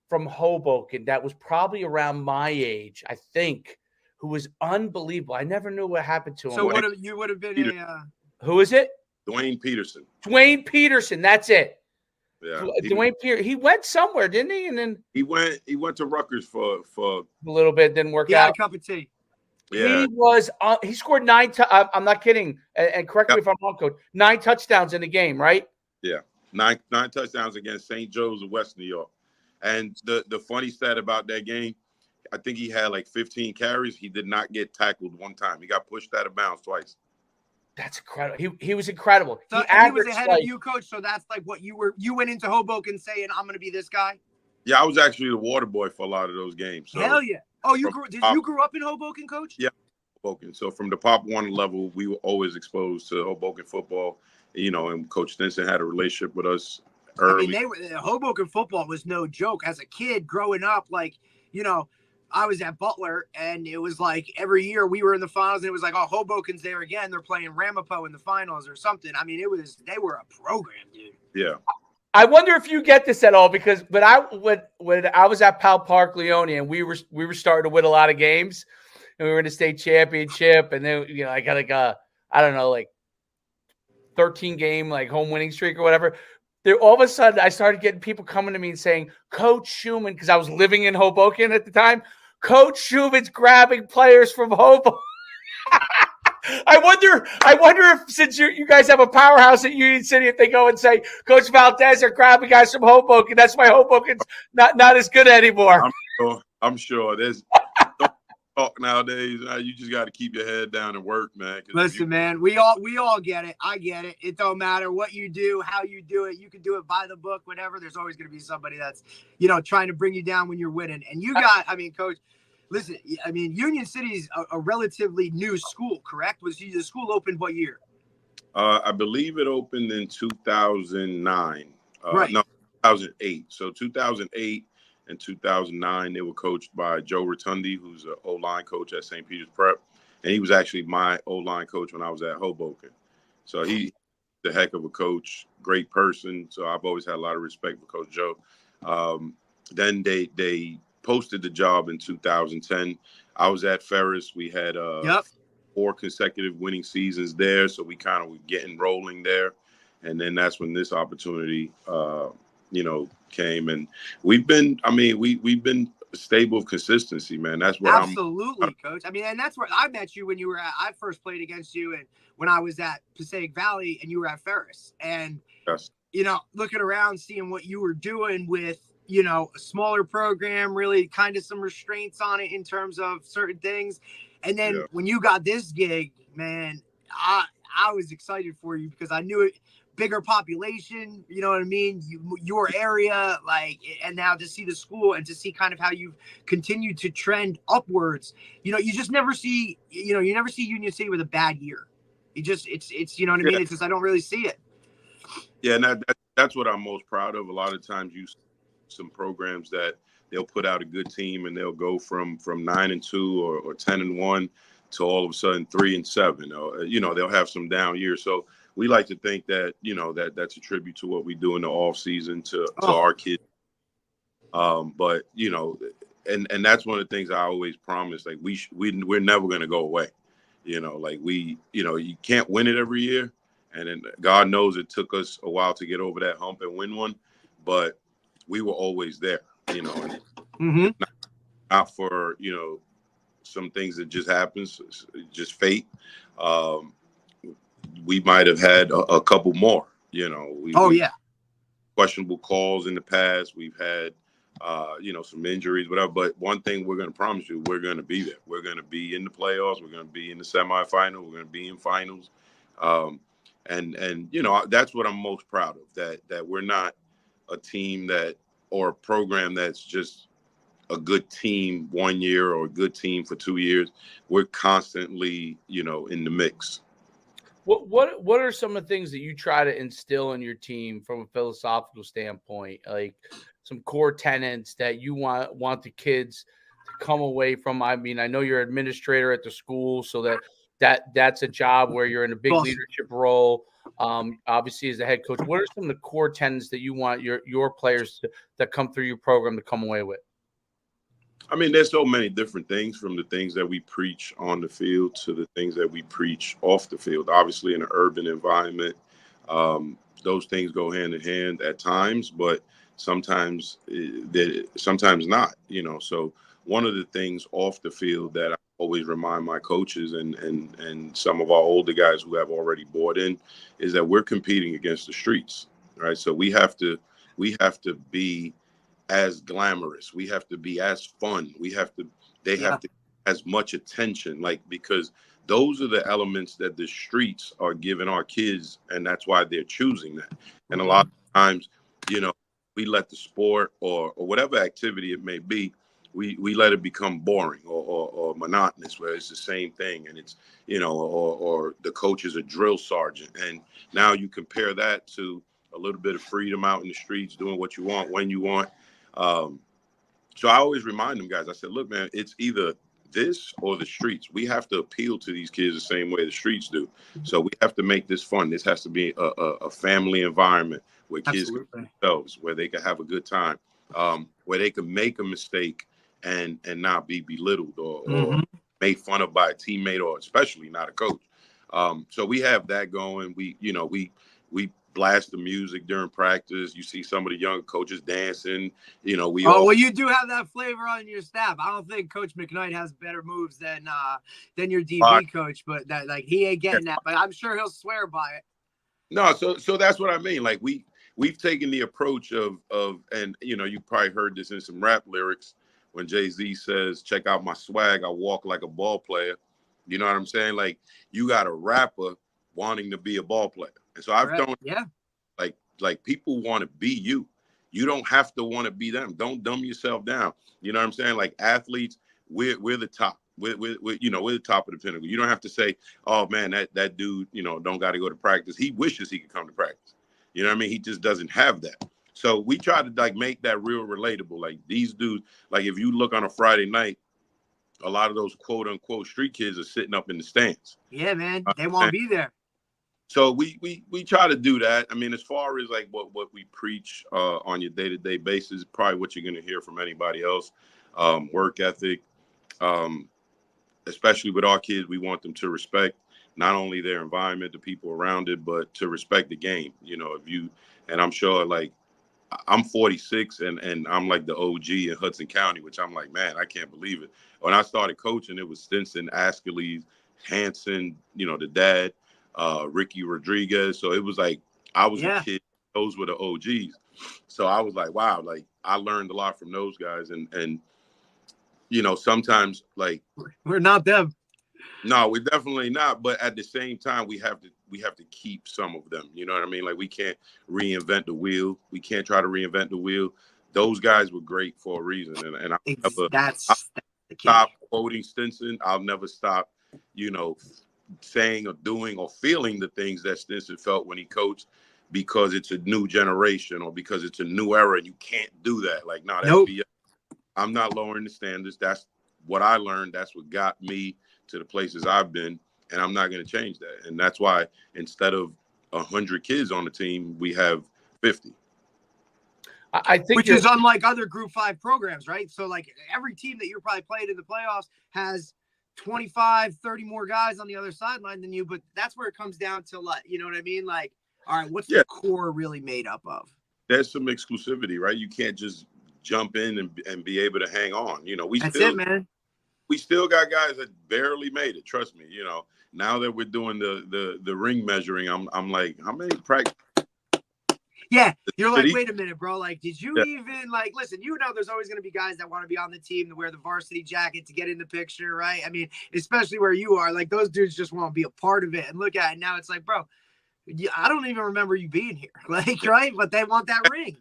from Hoboken that was probably around my age, I think, who was unbelievable. I never knew what happened to him. So you would have been who is it? Dwayne Peterson. Dwayne Peterson. That's it. Yeah, Dwayne Peterson. He went somewhere, didn't he? And then he went to Rutgers for a little bit. Didn't work out. Yeah, a cup of tea. Yeah. He scored 9. I'm not kidding. And correct me if I'm wrong, Coach. 9 touchdowns in the game, right? Yeah, nine touchdowns against St. Joe's of West New York. And the funny stat about that game, I think he had like 15 carries. He did not get tackled one time. He got pushed out of bounds twice. That's incredible. He was incredible. So he was ahead of you, Coach. So that's like what you were. You went into Hoboken saying, "I'm going to be this guy." Yeah, I was actually the water boy for a lot of those games. So hell yeah! Oh, you grew up in Hoboken, Coach? Yeah, Hoboken. So from the Pop One level, we were always exposed to Hoboken football, and Coach Stinson had a relationship with us early. I mean, Hoboken football was no joke. As a kid growing up, I was at Butler, and it was like every year we were in the finals, and it was like, oh, Hoboken's there again. They're playing Ramapo in the finals or something. I mean, they were a program, dude. Yeah. I wonder if you get this at all, because when I was at Pal Park, Leone, and we were starting to win a lot of games, and we were in the state championship, and then I got like 13 game home winning streak or whatever. There, all of a sudden, I started getting people coming to me and saying, Coach Schumann, because I was living in Hoboken at the time, Coach Schumann's grabbing players from Hoboken. I wonder if, since you guys have a powerhouse at Union City, if they go and say, Coach Valdez are grabbing guys from Hoboken, that's why Hoboken's not as good anymore. I'm sure. There's talk nowadays. You just got to keep your head down and work, man. Listen, man, we all get it. I get it. It don't matter what you do, how you do it. You can do it by the book, whatever. There's always going to be somebody that's, trying to bring you down when you're winning. And you got, Coach, listen, Union City's a relatively new school, correct? The school opened what year? I believe it opened in 2009. Right. No, 2008. So 2008 and 2009, they were coached by Joe Rotundi, who's an O-line coach at St. Peter's Prep. And he was actually my O-line coach when I was at Hoboken. So he's a heck of a coach, great person. So I've always had a lot of respect for Coach Joe. Then they posted the job in 2010. I was at Ferris. We had 4 consecutive winning seasons there. So we kind of were getting rolling there. And then that's when this opportunity, came. And we've been a stable of consistency, man. That's what Absolutely, Coach. And that's where I met you when you were I first played against you, and when I was at Passaic Valley and you were at Ferris. And, yes. Looking around, seeing what you were doing with, a smaller program, really kind of some restraints on it in terms of certain things. And then when you got this gig, man, I was excited for you because I knew it, bigger population, you know what I mean? Your area, and now to see the school and to see kind of how you've continued to trend upwards, you just never see, you never see Union City with a bad year. It's you know what I mean? It's just, I don't really see it. Yeah. And that's what I'm most proud of. A lot of times you see some programs that they'll put out a good team and they'll go from 9-2 or 10-1 to all of a sudden 3-7, or, they'll have some down years. So we like to think that, that's a tribute to what we do in the off season to our kids. But, and that's one of the things I always promise, we're never going to go away. You can't win it every year. And then God knows it took us a while to get over that hump and win one, but we were always there, and not for, some things that just happens, just fate. We might have had a couple more, questionable calls in the past. We've had, some injuries, whatever. But one thing we're going to promise you, we're going to be there. We're going to be in the playoffs. We're going to be in the semifinal. We're going to be in finals. And that's what I'm most proud of, that we're not a team or a program that's just a good team 1 year or a good team for 2 years. We're constantly, in the mix. What are some of the things that you try to instill in your team from a philosophical standpoint, like some core tenets that you want the kids to come away from? I know you're an administrator at the school, so that's a job where you're in a big leadership role. Obviously, as a head coach, what are some of the core tenets that you want your players that come through your program to come away with? There's so many different things, from the things that we preach on the field to the things that we preach off the field. Obviously, in an urban environment, those things go hand in hand at times, but sometimes not, So one of the things off the field that I always remind my coaches and some of our older guys who have already bought in is that we're competing against the streets, right? So we have to be as glamorous. We have to be as fun. They have to get as much attention, because those are the elements that the streets are giving our kids, and that's why they're choosing that. And a lot of times, we let the sport or whatever activity it may be, we let it become boring or monotonous, where it's the same thing, and it's, you know, or the coach is a drill sergeant, and now you compare that to a little bit of freedom out in the streets, doing what you want when you want. So I always remind them guys, I said, look, man, it's either this or the streets. We have to appeal to these kids the same way the streets do. So we have to make this fun. This has to be a family environment where kids can be themselves, where they can have a good time, where they can make a mistake and not be belittled or made fun of by a teammate, or especially not a coach. So we have that going. We blast the music during practice. You see some of the young coaches dancing. You know, well, you do have that flavor on your staff. I don't think Coach McKnight has better moves than your DB coach, but that, like, he ain't getting that. But I'm sure he'll swear by it. No, so that's what I mean. Like, we've taken the approach of, and you know, you probably heard this in some rap lyrics when Jay-Z says, "Check out my swag, I walk like a ball player." You know what I'm saying? Like, you got a rapper wanting to be a ball player. And so I've done, like people want to be you. You don't have to want to be them. Don't dumb yourself down. You know what I'm saying? Like, athletes, we're the top. We're the top of the pinnacle. You don't have to say, oh man, that dude, you know, don't got to go to practice. He wishes he could come to practice. You know what I mean? He just doesn't have that. So we try to like make that real relatable. Like, these dudes, like, if you look on a Friday night, a lot of those quote unquote street kids are sitting up in the stands. Yeah, man. They won't be there. So we try to do that. I mean, as far as like what we preach on your day-to-day basis, probably what you're going to hear from anybody else. Work ethic, especially with our kids, we want them to respect not only their environment, the people around it, but to respect the game. You know, and I'm sure, like, I'm 46 and I'm like the OG in Hudson County, which I'm like, man, I can't believe it. When I started coaching, it was Stinson, Askeles, Hanson, you know, the dad, Ricky Rodriguez. So it was like, I was a kid. Those were the OGs. So I was like, wow, like, I learned a lot from those guys. And you know, sometimes, like, we're not them. No, we're definitely not. But at the same time, we have to keep some of them. You know what I mean? Like, we can't reinvent the wheel. We can't try to reinvent the wheel. Those guys were great for a reason. And I'll stop quoting Stinson. I'll never stop, you know, saying or doing or feeling the things that Stinson felt when he coached, because it's a new generation or because it's a new era and you can't do that. Like, no, that's BS. I'm not lowering the standards. That's what I learned. That's what got me to the places I've been, and I'm not going to change that. And that's why instead of 100 kids on the team, we have 50. I think, which is unlike other Group 5 programs, right? So, like, every team that you're probably playing in the playoffs has 25, 30 more guys on the other sideline than you, but that's where it comes down to, like, you know what I mean? Like, all right, what's the core really made up of? There's some exclusivity, right? You can't just jump in and be able to hang on. You know, that's it, man. We still got guys that barely made it. Trust me. You know, now that we're doing the ring measuring, I'm like, how many practice? Yeah, you're like, wait a minute, bro. Like, did you even, like, listen, you know, there's always going to be guys that want to be on the team to wear the varsity jacket to get in the picture, right? I mean, especially where you are, like, those dudes just want to be a part of it and look at it. Now it's like, bro, I don't even remember you being here, like, right? But they want that ring.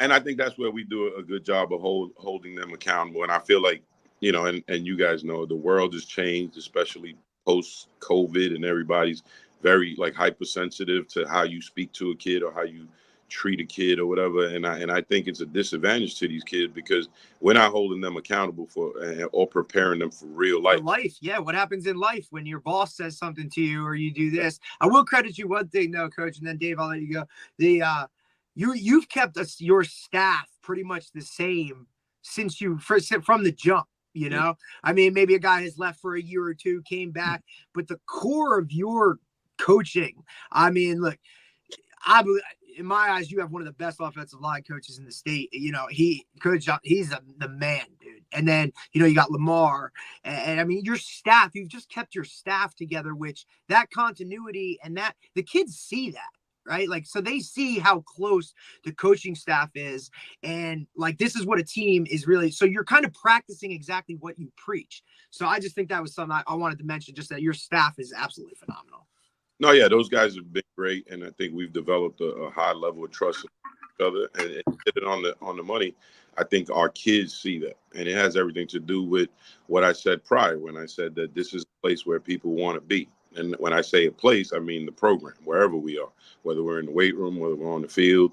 And I think that's where we do a good job of holding them accountable. And I feel like, you know, and you guys know, the world has changed, especially post-COVID, and everybody's very, like, hypersensitive to how you speak to a kid or how you treat a kid or whatever. And I think it's a disadvantage to these kids because we're not holding them accountable for or preparing them for real life. For life, yeah. What happens in life when your boss says something to you or you do this? I will credit you one thing, though, Coach, and then Dave, I'll let you go. You've kept your staff pretty much the same since from the jump. You know, I mean, maybe a guy has left for a year or two, came back, but the core of your coaching, I mean, look, in my eyes, you have one of the best offensive line coaches in the state. You know, he's the man, dude. And then, you know, you got Lamar, and I mean, your staff, you've just kept your staff together, which that continuity and that the kids see that. Right. Like, so they see how close the coaching staff is. And like, this is what a team is really. So you're kind of practicing exactly what you preach. So I just think that was something I wanted to mention, just that your staff is absolutely phenomenal. No, yeah, those guys have been great. And I think we've developed a high level of trust other and hit it on the money. I think our kids see that, and it has everything to do with what I said prior when I said that this is a place where people want to be. And when I say a place, I mean the program, wherever we are, whether we're in the weight room, whether we're on the field,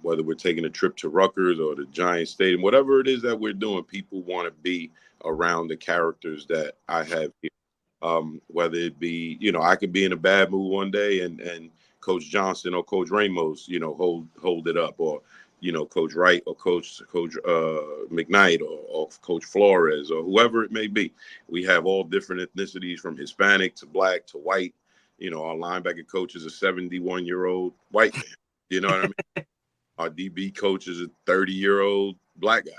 whether we're taking a trip to Rutgers or the Giants Stadium, whatever it is that we're doing, people want to be around the characters that I have here. Whether it be, I could be in a bad mood one day and Coach Johnson or Coach Ramos, hold it up, or Coach Wright or Coach McKnight or Coach Flores or whoever it may be. We have all different ethnicities from Hispanic to Black to white. Our linebacker coach is a 71-year-old white man. You know what I mean? Our DB coach is a 30-year-old Black guy.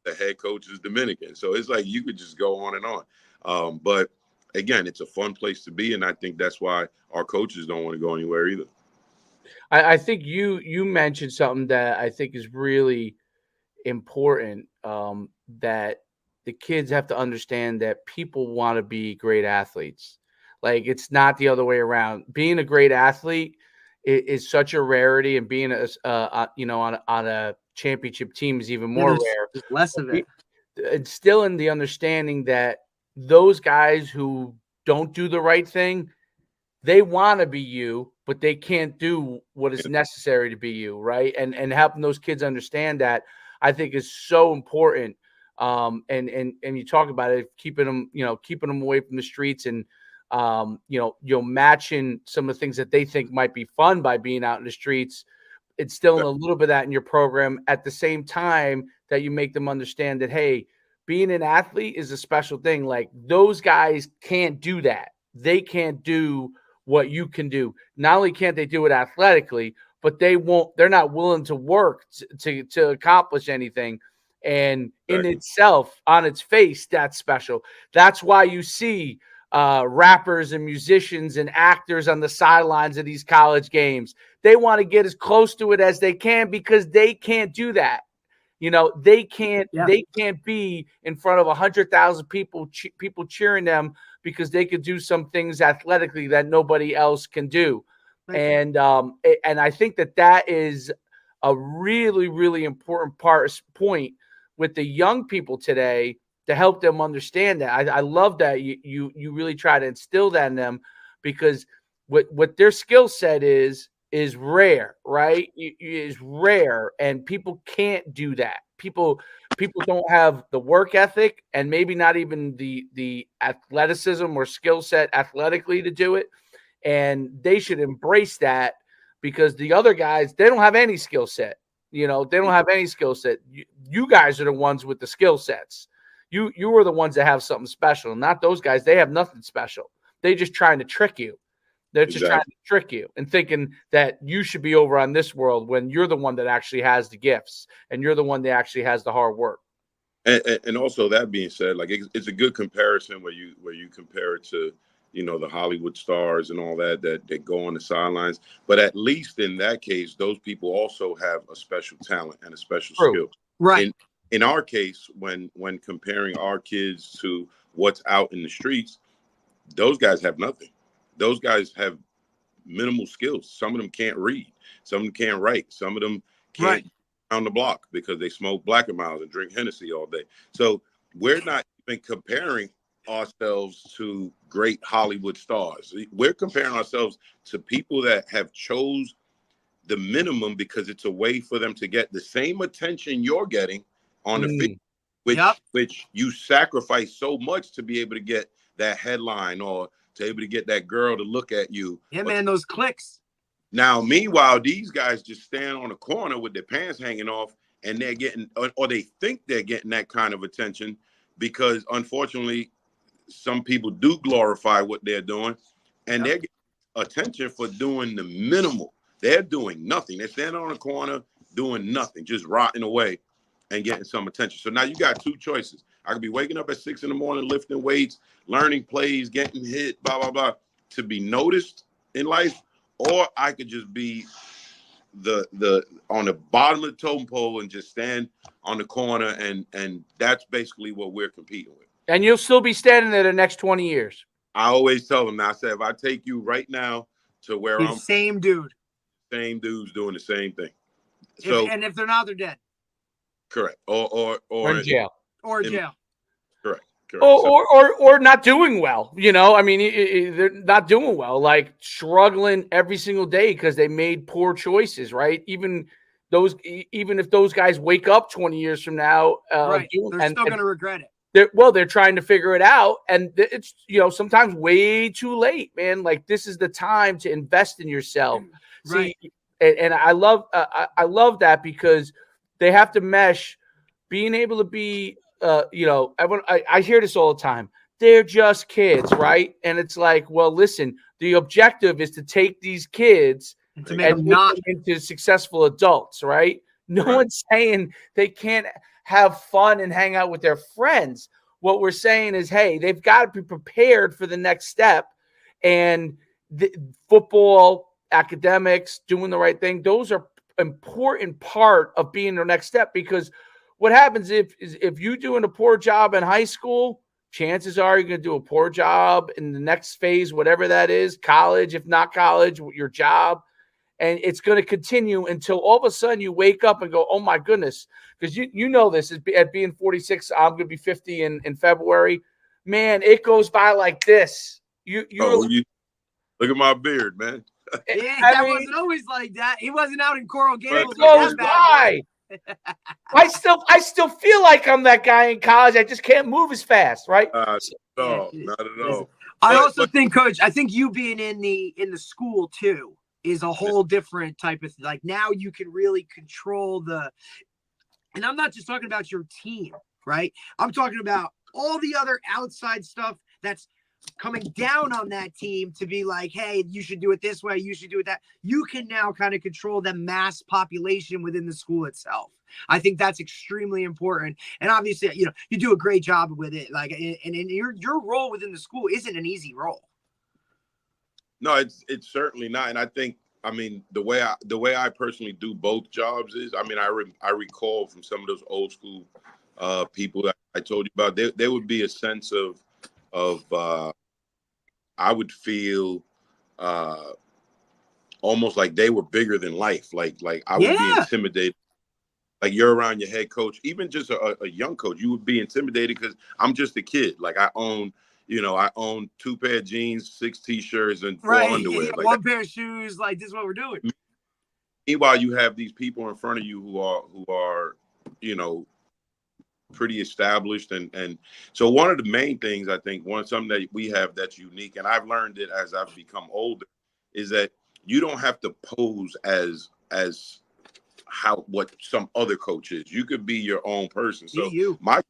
The head coach is Dominican. So it's like you could just go on and on. But again, it's a fun place to be, and I think that's why our coaches don't want to go anywhere either. I think you mentioned something that I think is really important, that the kids have to understand that people want to be great athletes. Like, it's not the other way around. Being a great athlete is such a rarity, and being on a championship team is even more rare. There's less of it. Instilling the understanding that those guys who don't do the right thing, they want to be you, but they can't do what is necessary to be you, right? And helping those kids understand that, I think, is so important. And you talk about it, keeping them away from the streets, and matching some of the things that they think might be fun by being out in the streets, instilling a little bit of that in your program at the same time that you make them understand that, hey, being an athlete is a special thing. Like, those guys can't do that. They can't do what you can do. Not only can't they do it athletically, but they're not willing to work to accomplish anything. And in itself, on its face, that's special. That's why you see rappers and musicians and actors on the sidelines of these college games. They want to get as close to it as they can, because they can't do that. They can't be in front of 100,000 people cheering them, because they could do some things athletically that nobody else can do. And I think that is a really, really important point with the young people today, to help them understand that. I love that you really try to instill that in them, because what their skill set is rare, right? Is rare, and people can't do that. People don't have the work ethic, and maybe not even the athleticism or skill set athletically to do it. And they should embrace that, because the other guys, they don't have any skill set. They don't have any skill set. You guys are the ones with the skill sets. You are the ones that have something special, not those guys. They have nothing special. They're just trying to trick you. They're just trying to trick you and thinking that you should be over on this world, when you're the one that actually has the gifts, and you're the one that actually has the hard work. And also, that being said, like, it's a good comparison where you compare it to, the Hollywood stars and all that go on the sidelines. But at least in that case, those people also have a special talent and a special skill. Right. In our case, when comparing our kids to what's out in the streets, those guys have nothing. Those guys have minimal skills. Some of them can't read. Some of them can't write. Some of them can't on the block because they smoke Black and Miles and drink Hennessy all day. So we're not even comparing ourselves to great Hollywood stars. We're comparing ourselves to people that have chose the minimum, because it's a way for them to get the same attention you're getting on the field, which you sacrifice so much to be able to get that headline, or to be able to get that girl to look at you. Yeah, man, those clicks. Now, meanwhile, these guys just stand on a corner with their pants hanging off, and they're getting, or they think they're getting that kind of attention, because unfortunately, some people do glorify what they're doing, and they're getting attention for doing the minimal. They're doing nothing. They're standing on a corner doing nothing, just rotting away and getting some attention. So now you got two choices. I could be waking up at 6 a.m, lifting weights, learning plays, getting hit, blah, blah, blah, to be noticed in life. Or I could just be the on the bottom of the totem pole and just stand on the corner, and that's basically what we're competing with. And you'll still be standing there the next 20 years. I always tell them, I said, if I take you right now to where You're the same dude. Same dude's doing the same thing. So and if they're not, they're dead. correct. Or in jail. Or jail. Correct. Or not doing well. I mean, they're not doing well, like struggling every single day because they made poor choices, right? Even if those guys wake up 20 years from now, they're still going to regret it. They're trying to figure it out, and it's sometimes way too late, man. Like, this is the time to invest in yourself. Right. See, and I love that, because they have to mesh being able to be. Everyone, I hear this all the time. They're just kids, right? And it's like, well, listen, the objective is to take these kids and to make them into successful adults, right? No one's saying they can't have fun and hang out with their friends. What we're saying is, hey, they've got to be prepared for the next step. And football, academics, doing the right thing, those are important part of being the next step, because what happens if you're doing a poor job in high school, chances are you're going to do a poor job in the next phase, whatever that is, college, if not college, your job. And it's going to continue until all of a sudden you wake up and go, oh, my goodness, because you know this, at being 46, I'm going to be 50 in February. Man, it goes by like this. You look at my beard, man. Yeah, wasn't always like that. He wasn't out in Coral Gables. It goes by. I still feel like I'm that guy in college. I just can't move as fast, right? No, not at all. I also think, Coach, you being in the school too is a whole different type of, like, now you can really control and I'm not just talking about your team, right? I'm talking about all the other outside stuff that's coming down on that team to be like, hey, you should do it this way, you should do it that. You can now kind of control the mass population within the school itself. I think that's extremely important. And obviously, you do a great job with it. Like, and your role within the school isn't an easy role. No, it's certainly not. And I think, the way I personally do both jobs is, I recall from some of those old school people that I told you about, there would be a sense of I would feel almost like they were bigger than life. Like I would be intimidated. Like, you're around your head coach, even just a young coach, you would be intimidated because I'm just a kid. Like, I own 2 pair of jeans, 6 t-shirts, and 4 underwear. Yeah, like, 1 pair of shoes. Like, this is what we're doing. Meanwhile, you have these people in front of you who are pretty established. And so one of the main things, I think, something that we have that's unique, and I've learned it as I've become older, is that you don't have to pose as what some other coach is. You could be your own person. So my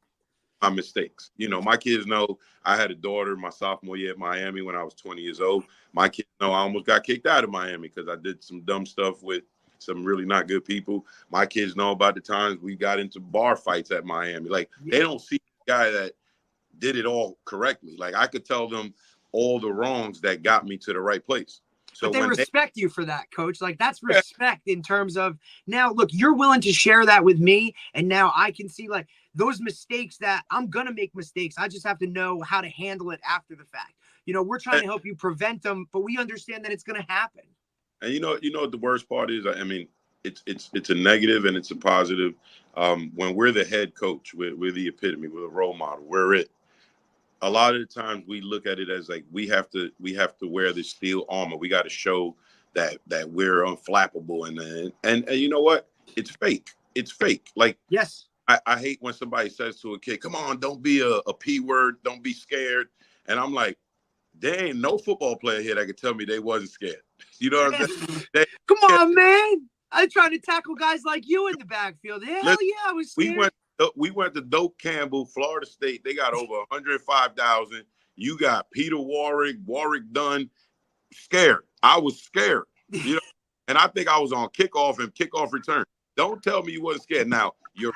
mistakes, my kids know I had a daughter my sophomore year at Miami when I was 20 years old. My kids know I almost got kicked out of Miami because I did some dumb stuff with some really not good people. My kids know about the times we got into bar fights at Miami. Like, they don't see the guy that did it all correctly. Like, I could tell them all the wrongs that got me to the right place. So but they respect you for that, Coach. Like, that's respect in terms of, now, look, you're willing to share that with me. And now I can see, like, those mistakes that I'm going to make mistakes. I just have to know how to handle it after the fact. We're trying to help you prevent them, but we understand that it's going to happen. And you know what the worst part is? It's a negative and it's a positive. When we're the head coach, we're the epitome, we're the role model, we're it. A lot of the times we look at it as like we have to wear this steel armor. We got to show that we're unflappable, and you know what? It's fake. It's fake. Like, yes, I hate when somebody says to a kid, "Come on, don't be a P word, don't be scared." And I'm like, there ain't no football player here that could tell me they wasn't scared. You know what I'm saying? Come on, man. I'm trying to tackle guys like you in the backfield. Hell yeah, I was scared. We went to Doak Campbell, Florida State. They got over 105,000. You got Peter Warwick Dunn. Scared. I was scared. And I think I was on kickoff and kickoff return. Don't tell me you wasn't scared. Now, your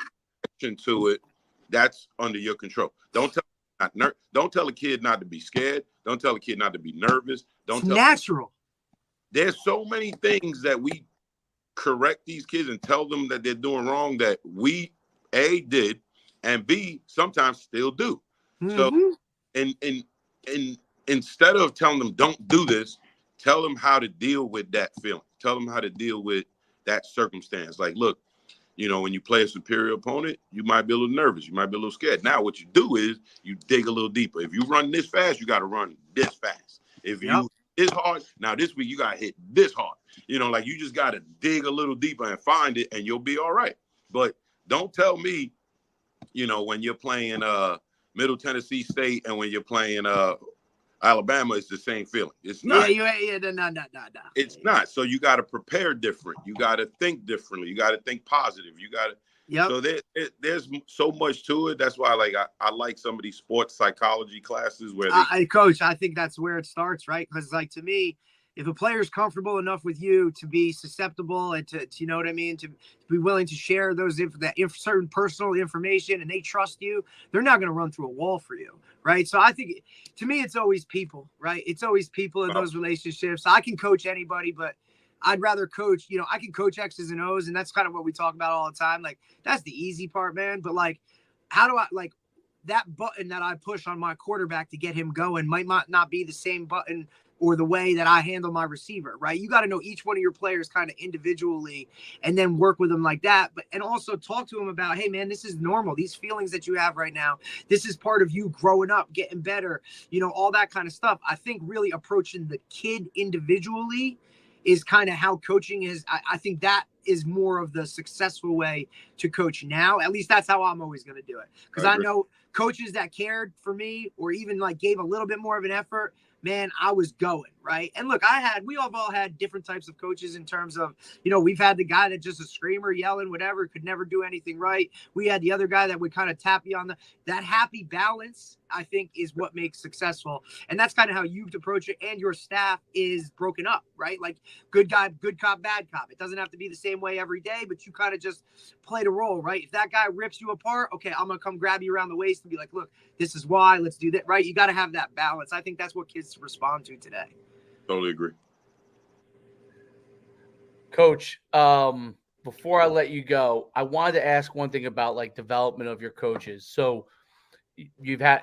reaction to it, that's under your control. Don't tell a kid not to be scared. Don't tell a kid not to be nervous. It's natural. There's so many things that we correct these kids and tell them that they're doing wrong that we A, did, and B, sometimes still do. Mm-hmm. So, and instead of telling them don't do this, tell them how to deal with that feeling. Tell them how to deal with that circumstance. Like, look, when you play a superior opponent, you might be a little nervous. You might be a little scared. Now, what you do is you dig a little deeper. If you run this fast, you got to run this fast. If you this hard, now this week you got to hit this hard. Like you just got to dig a little deeper and find it, and you'll be all right. But don't tell me, when you're playing Middle Tennessee State and when you're playing Alabama, it's the same feeling. It's not. No. It's not. So you got to prepare different. You got to think differently. You got to think positive. You got to. Yep. So there's so much to it. That's why I like some of these sports psychology classes where Coach, I think that's where it starts, right? Because to me, if a player's comfortable enough with you to be susceptible and to you know what I mean, to be willing to share certain personal information, and they trust you, they're not going to run through a wall for you, right? So I think, to me, it's always people, right? It's always people in those relationships. I can coach anybody, but I'd rather coach, I can coach X's and O's, and that's kind of what we talk about all the time. Like, that's the easy part, man. But how do I, that button that I push on my quarterback to get him going might not be the same button or the way that I handle my receiver, right? You got to know each one of your players kind of individually and then work with them like that. And also talk to them about, hey, man, this is normal. These feelings that you have right now, this is part of you growing up, getting better, all that kind of stuff. I think really approaching the kid individually is kind of how coaching is. I think that is more of the successful way to coach now. At least that's how I'm always going to do it. Because I know coaches that cared for me or even gave a little bit more of an effort, man, I was going, right? And look, we all had different types of coaches in terms of, we've had the guy that just a screamer, yelling, whatever, could never do anything right. We had the other guy that would kind of tap you on that happy balance, I think, is what makes successful. And that's kind of how you approach it. And your staff is broken up, right? Like good guy, good cop, bad cop. It doesn't have to be the same way every day, but you kind of just play the role, right? If that guy rips you apart, okay, I'm going to come grab you around the waist and be like, look, this is why, let's do that, right? You got to have that balance. I think that's what kids respond to today. Totally agree. Coach, before I let you go, I wanted to ask one thing about development of your coaches. So you've had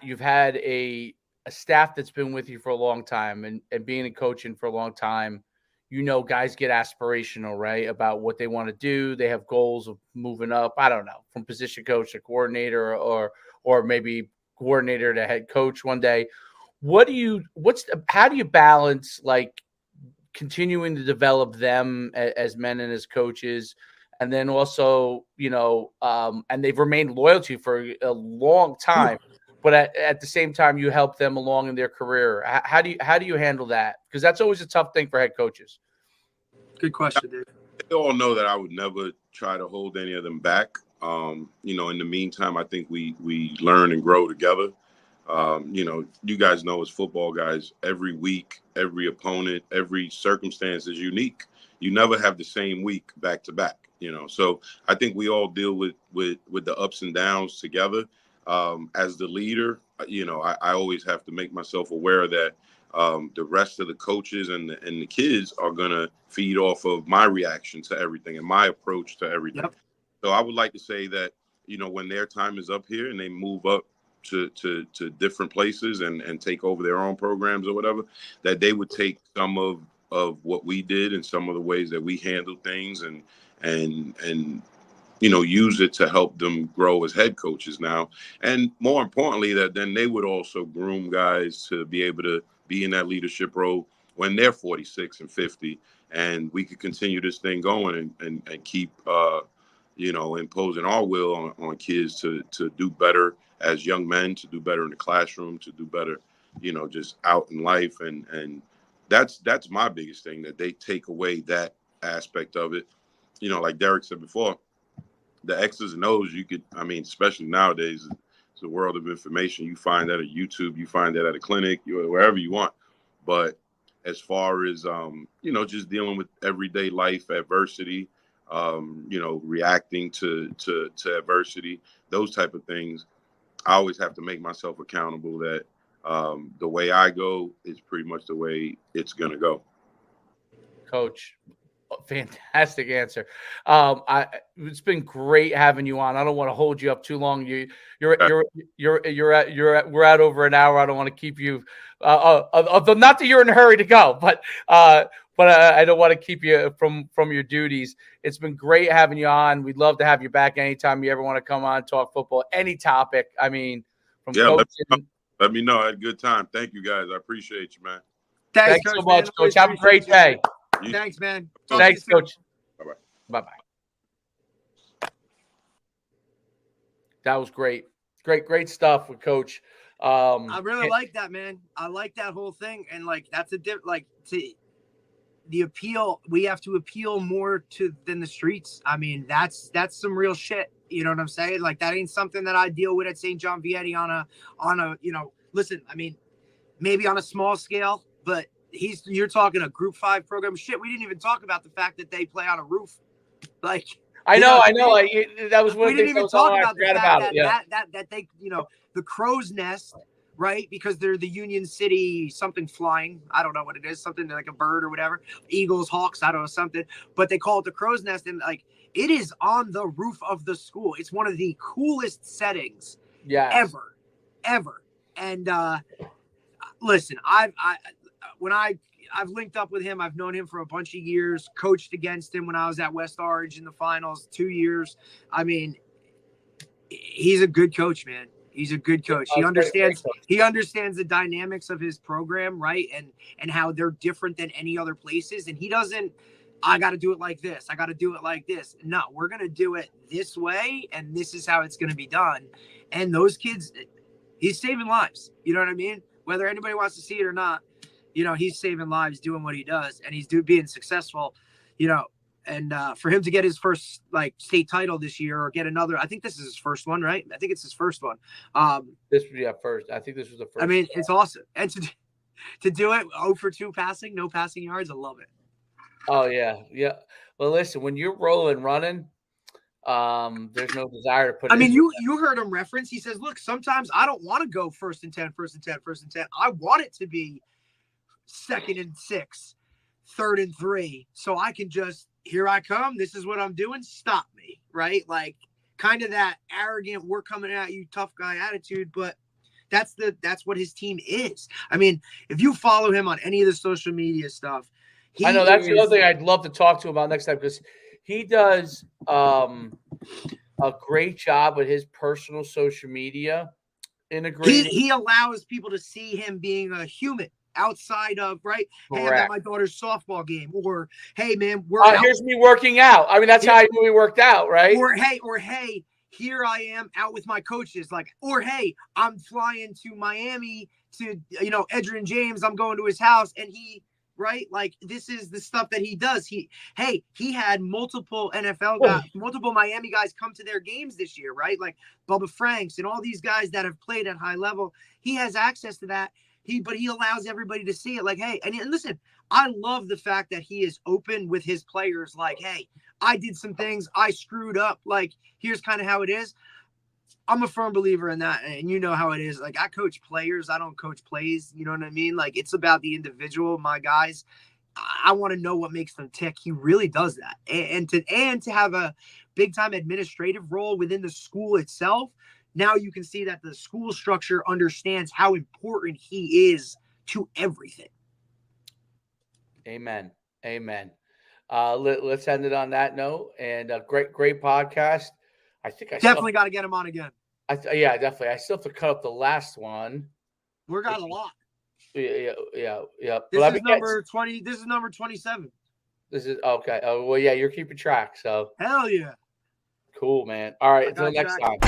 a staff that's been with you for a long time and being in coaching for a long time. Guys get aspirational, right? About what they want to do. They have goals of moving up. I don't know, from position coach to coordinator or maybe coordinator to head coach one day. How do you balance continuing to develop them as men and as coaches, and then also, and they've remained loyal to you for a long time, but at the same time, you help them along in their career. How do you handle that? Because that's always a tough thing for head coaches. Good question, dude. They all know that I would never try to hold any of them back. In the meantime, I think we learn and grow together. You guys know as football guys, every week, every opponent, every circumstance is unique. You never have the same week back to back, So I think we all deal with the ups and downs together. As the leader, I always have to make myself aware that the rest of the coaches and the kids are going to feed off of my reaction to everything and my approach to everything. Yep. So I would like to say that, when their time is up here and they move up to different places and take over their own programs or whatever, that they would take some of what we did and some of the ways that we handled things and use it to help them grow as head coaches now. And more importantly, that then they would also groom guys to be able to be in that leadership role when they're 46 and 50, and we could continue this thing going and keep, imposing our will on kids to do better as young men, to do better in the classroom, to do better, just out in life. And that's my biggest thing, that they take away that aspect of it. Like Derek said before, the X's and O's, especially nowadays, it's a world of information. You find that at YouTube, you find that at a clinic, wherever you want. But as far as, just dealing with everyday life adversity, reacting to adversity, those type of things, I always have to make myself accountable that the way I go is pretty much the way it's going to go. Coach, fantastic answer. It's been great having you on. I don't want to hold you up too long. We're at over an hour. I don't want to keep you. Not that you're in a hurry to go, but but I don't want to keep you from your duties. It's been great having you on. We'd love to have you back anytime you ever want to come on, talk football, any topic. I mean, from coaching. Let me know. I had a good time. Thank you, guys. I appreciate you, man. Thanks so much, Coach. Have a great day. Thanks, man. Thanks, Coach. Bye-bye. Bye-bye. That was great. Great stuff with Coach. I really like that, man. I like that whole thing. And like, that's the appeal. We have to appeal more than the streets. I mean, that's some real shit. You know what I'm saying? Like, that ain't something that I deal with at St. John Vianney on a, listen, I mean, maybe on a small scale, but you're talking a Group 5 program. Shit, we didn't even talk about the fact that they play on a roof. Like, I know. Like, that was one we of the didn't things even talk about the fact that that they, the crow's nest, right? Because they're the Union City something flying. I don't know what it is, something like a bird or whatever. Eagles, Hawks, I don't know, something. But they call it the crow's nest, and like, it is on the roof of the school. It's one of the coolest settings ever. And listen, I've linked up with him. I've known him for a bunch of years, coached against him when I was at West Orange in the finals 2 years. I mean, he's a good coach, man. He's a good coach. He understands the dynamics of his program, right? And how they're different than any other places. And he doesn't, I got to do it like this. I got to do it like this. No, we're going to do it this way. And this is how it's going to be done. And those kids, he's saving lives. You know what I mean? Whether anybody wants to see it or not, he's saving lives doing what he does. And he's being successful, and for him to get his first state title this year or get another, I think this is his first one, right? I think it's his first one. This would be first. I think this was the first. I mean, it's awesome. And to do it 0 for 2 passing, no passing yards, I love it. Oh yeah. Well, listen, when you're rolling, running, there's no desire to put. I mean, you heard him reference. He says, "Look, sometimes I don't want to go 1st and 10, 1st and 10, 1st and 10. I want it to be 2nd and 6, 3rd and 3, so I can just, here I come. This is what I'm doing. Stop me." Right? Like, kind of that arrogant, we're coming at you, tough guy attitude. But that's what his team is. I mean, if you follow him on any of the social media stuff. I know that's the other thing I'd love to talk to him about next time, because he does a great job with his personal social media integrating. He allows people to see him being a human outside of, right? Correct. Hey, I'm at my daughter's softball game, or hey, man, here's me working out. I mean, that's how I knew he worked out, right? Or hey, here I am out with my coaches, or hey, I'm flying to Miami to Edgerrin James. I'm going to his house, and he. Right? Like, this is the stuff that he does. He had multiple NFL guys, multiple Miami guys come to their games this year, right? Like Bubba Franks and all these guys that have played at high level. He has access to that. But he allows everybody to see it. Like, hey, and listen, I love the fact that he is open with his players. Like, hey, I did some things, I screwed up. Like, here's kind of how it is. I'm a firm believer in that, and you know how it is. Like, I coach players, I don't coach plays. You know what I mean? Like, it's about the individual. My guys, I want to know what makes them tick. He really does that, and to have a big time administrative role within the school itself. Now you can see that the school structure understands how important he is to everything. Amen. Let's end it on that note. And great podcast. I think I definitely got to get him on again. Yeah, definitely. I still have to cut up the last one. We got a lot. Yeah. This is number 20. This is number 27. This is okay. Oh, well, yeah, you're keeping track. So hell yeah. Cool, man. All right. Until next time.